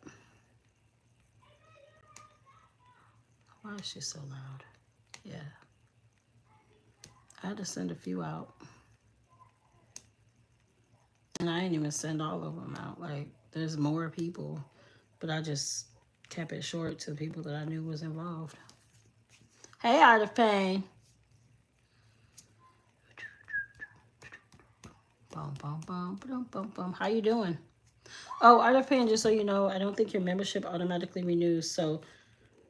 Why is she so loud? Yeah. I had to send a few out. And I didn't even send all of them out. Like, there's more people, but I just kept it short to the people that I knew was involved. Hey, Art of Pain. Bum, bum, bum, bum, bum, bum. How you doing? Oh, Art of Pain, just so you know, I don't think your membership automatically renews, so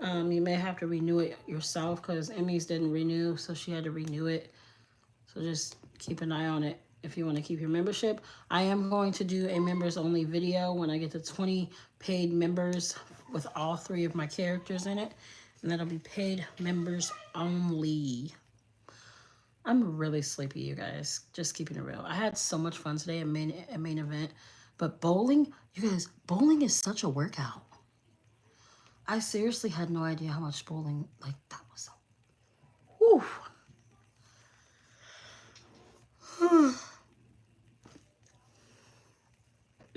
you may have to renew it yourself because Emmy's didn't renew, so she had to renew it. So just keep an eye on it if you want to keep your membership. I am going to do a members only video when I get to 20 paid members with all 3 of my characters in it. And that'll be paid members only. I'm really sleepy, you guys. Just keeping it real. I had so much fun today at main event. But bowling, you guys, bowling is such a workout. I seriously had no idea how much bowling, like, that was so... Whew.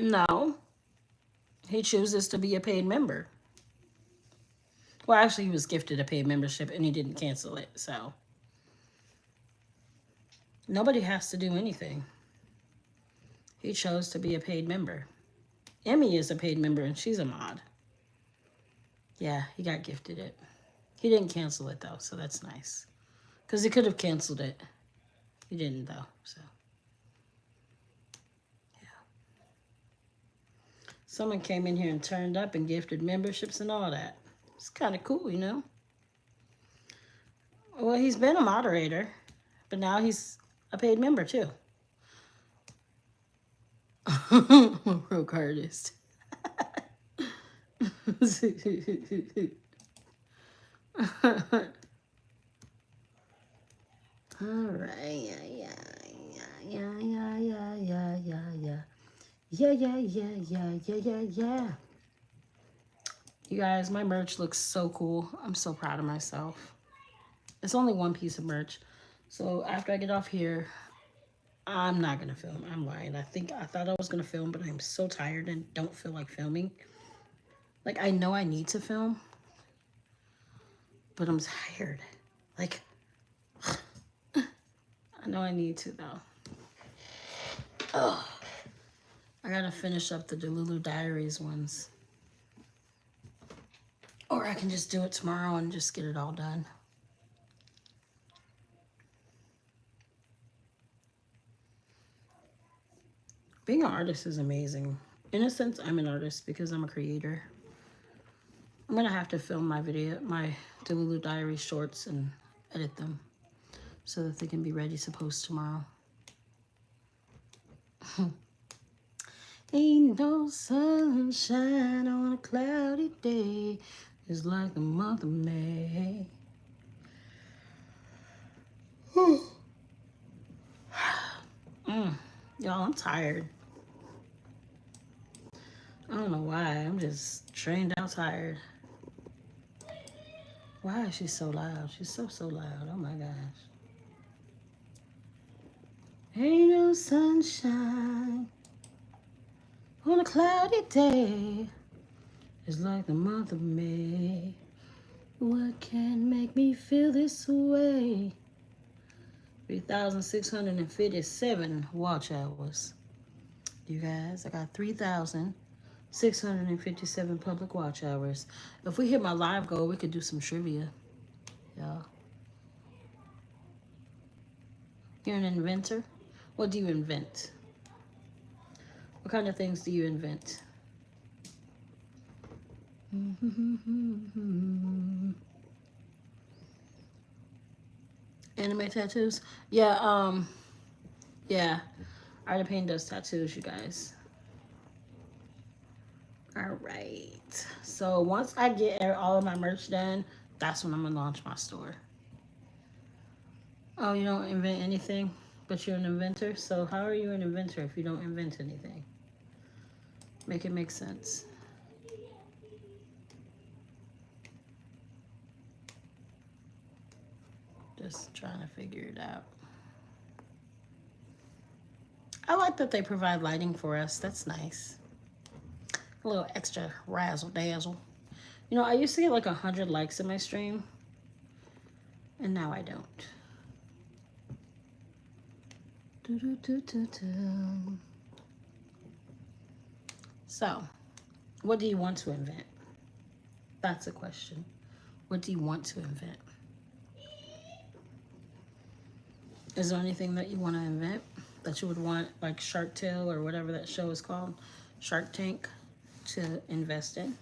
No, he chooses to be a paid member. Well, actually, he was gifted a paid membership and he didn't cancel it. So nobody has to do anything. He chose to be a paid member. Emmy is a paid member and she's a mod. Yeah, he got gifted it. He didn't cancel it though, so that's nice. Because he could have canceled it. He didn't though, so. Yeah. Someone came in here and turned up and gifted memberships and all that. It's kind of cool, you know? Well, he's been a moderator, but now he's a paid member too. Broke artist. All right, yeah. You guys, my merch looks so cool. I'm so proud of myself. It's only one piece of merch. So after I get off here, I'm not going to film. I'm lying. I thought I was going to film, but I'm so tired and don't feel like filming. Like, I know I need to film, but I'm tired. Like, I know I need to, though. Ugh. I got to finish up the Delulu Diaries ones. Or I can just do it tomorrow and just get it all done. Being an artist is amazing. In a sense, I'm an artist because I'm a creator. I'm going to have to film my Delulu Diaries shorts and edit them so that they can be ready to post tomorrow. Ain't no sunshine on a cloudy day. It's like the month of May. Y'all, I'm tired. I don't know why. I'm just drained out tired. Why is she so loud? She's so loud. Oh my gosh. Ain't no sunshine on a cloudy day. It's like the month of May. What can make me feel this way? 3,657 watch hours. You guys, I got 3,657 public watch hours. If we hit my live goal, we could do some trivia. Y'all. You're an inventor? What do you invent? What kind of things do you invent? Anime tattoos? Yeah, yeah. Art of Pain does tattoos, you guys. All right. So once I get all of my merch done, that's when I'm gonna launch my store. Oh, you don't invent anything, but you're an inventor? So how are you an inventor if you don't invent anything? Make it make sense. Just trying to figure it out. I like that they provide lighting for us. That's nice. A little extra razzle dazzle. You know, I used to get like 100 likes in my stream, and now I don't. So, what do you want to invent? That's a question. What do you want to invent? Is there anything that you want to invent that you would want, like Shark Tale or whatever that show is called, Shark Tank, to invest in?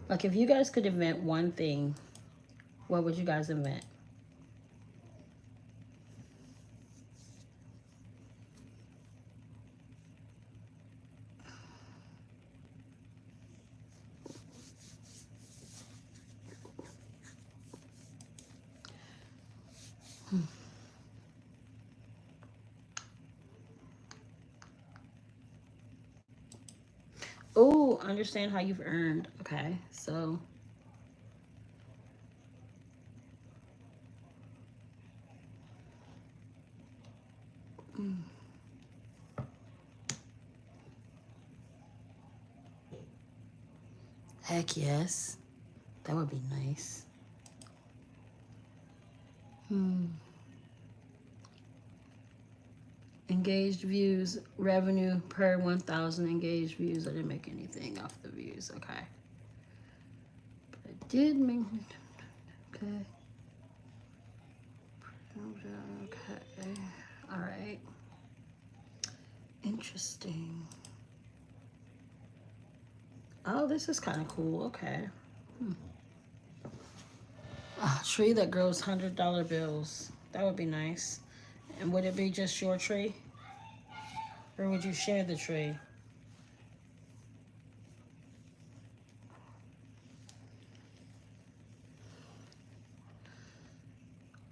Like, if you guys could invent one thing, what would you guys invent? Oh, understand how you've earned. Okay, so Heck yes. That would be nice. Engaged views, revenue per 1,000 engaged views. I didn't make anything off the views, okay. But I did make, okay. Okay, all right. Interesting. Oh, this is kind of cool, okay. A tree that grows $100 bills. That would be nice. And would it be just your tree? Or would you share the tree?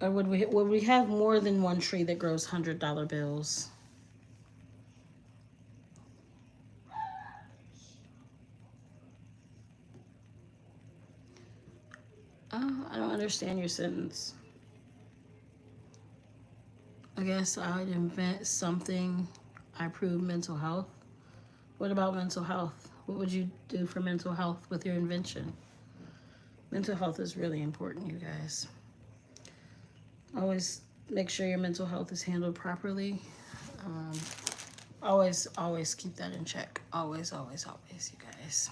Or would we have more than one tree that grows $100 bills? I don't understand your sentence. I guess I'd invent something. I prove mental health. What about mental health? What would you do for mental health with your invention? Mental health is really important, you guys. Always make sure your mental health is handled properly. Um, always keep that in check. Always, you guys.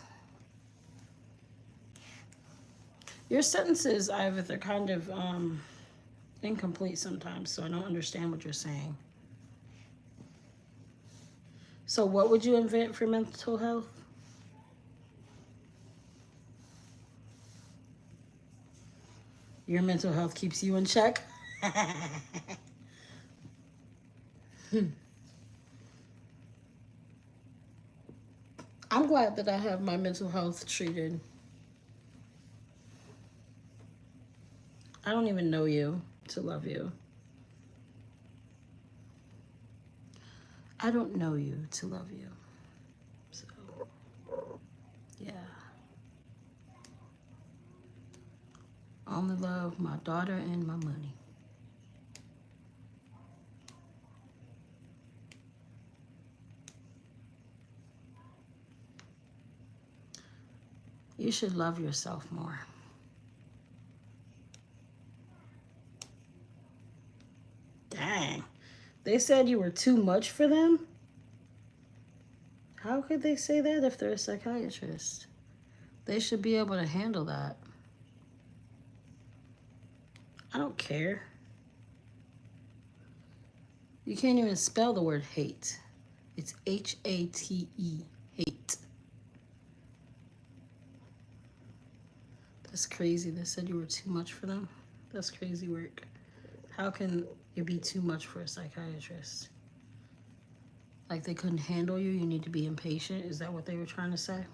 Your sentences, Ivor, they're kind of incomplete sometimes, so I don't understand what you're saying. So what would you invent for mental health? Your mental health keeps you in check? I'm glad that I have my mental health treated. I don't even know you to love you. I don't know you to love you. So, yeah. Only love my daughter and my money. You should love yourself more. Dang. They said you were too much for them? How could they say that if they're a psychiatrist? They should be able to handle that. I don't care. You can't even spell the word hate. It's H-A-T-E, hate. That's crazy. They said you were too much for them. That's crazy work. How can you be too much for a psychiatrist? Like they couldn't handle you, you need to be impatient? Is that what they were trying to say?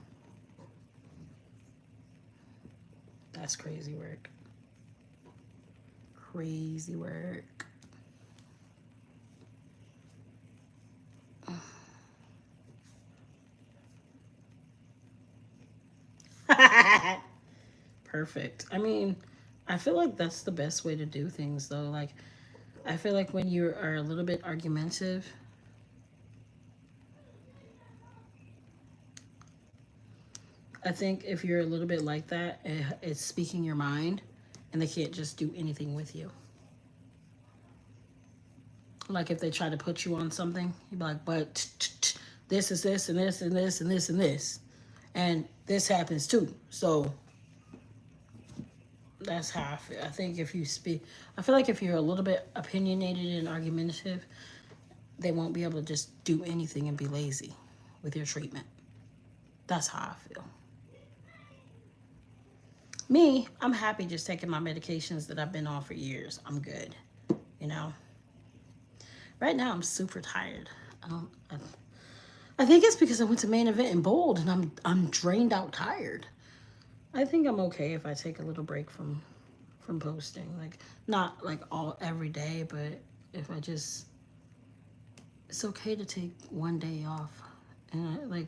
That's crazy work. Crazy work. Perfect. I mean, I feel like that's the best way to do things, though. Like, I feel like when you are a little bit argumentative, I think if you're a little bit like that, it's speaking your mind, and they can't just do anything with you. Like if they try to put you on something, you'd be like, but this is this and this and this and this and this. And this happens too. So that's how I feel. I think if you speak, I feel like if you're a little bit opinionated and argumentative, they won't be able to just do anything and be lazy with your treatment. That's how I feel. Me, I'm happy just taking my medications that I've been on for years. I'm good, you know. Right now, I'm super tired. I think it's because I went to main event in bold and I'm drained out tired. I think I'm okay if I take a little break from posting. Like not like all every day, but if I just it's okay to take one day off. And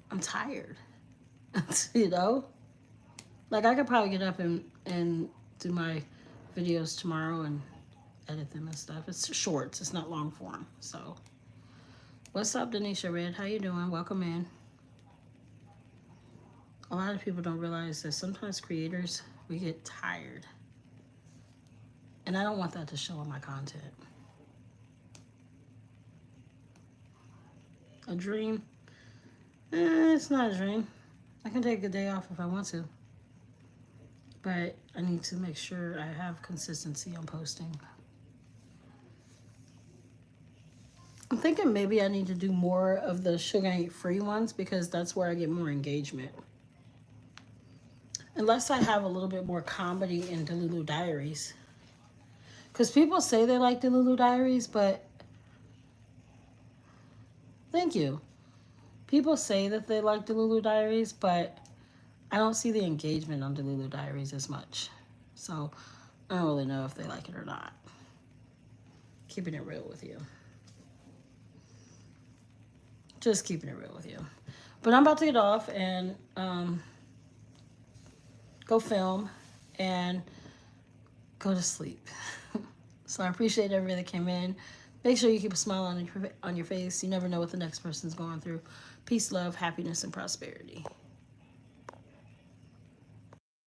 I'm tired. You know? Like I could probably get up and do my videos tomorrow and edit them and stuff. It's shorts, it's not long form. So what's up, Denisha Red? How you doing? Welcome in. A lot of people don't realize that sometimes creators, we get tired. And I don't want that to show in my content. A dream? It's not a dream. I can take a day off if I want to. But I need to make sure I have consistency on posting. I'm thinking maybe I need to do more of the sugar ain't free ones because that's where I get more engagement. Unless I have a little bit more comedy in Delulu Diaries. Because people say they like Delulu Diaries, but... Thank you. People say that they like Delulu Diaries, but I don't see the engagement on Delulu Diaries as much. So I don't really know if they like it or not. Keeping it real with you. Just keeping it real with you. But I'm about to get off and go film and go to sleep. So I appreciate everybody that came in. Make sure you keep a smile on your face. You never know what the next person's going through. Peace, love, happiness, and prosperity.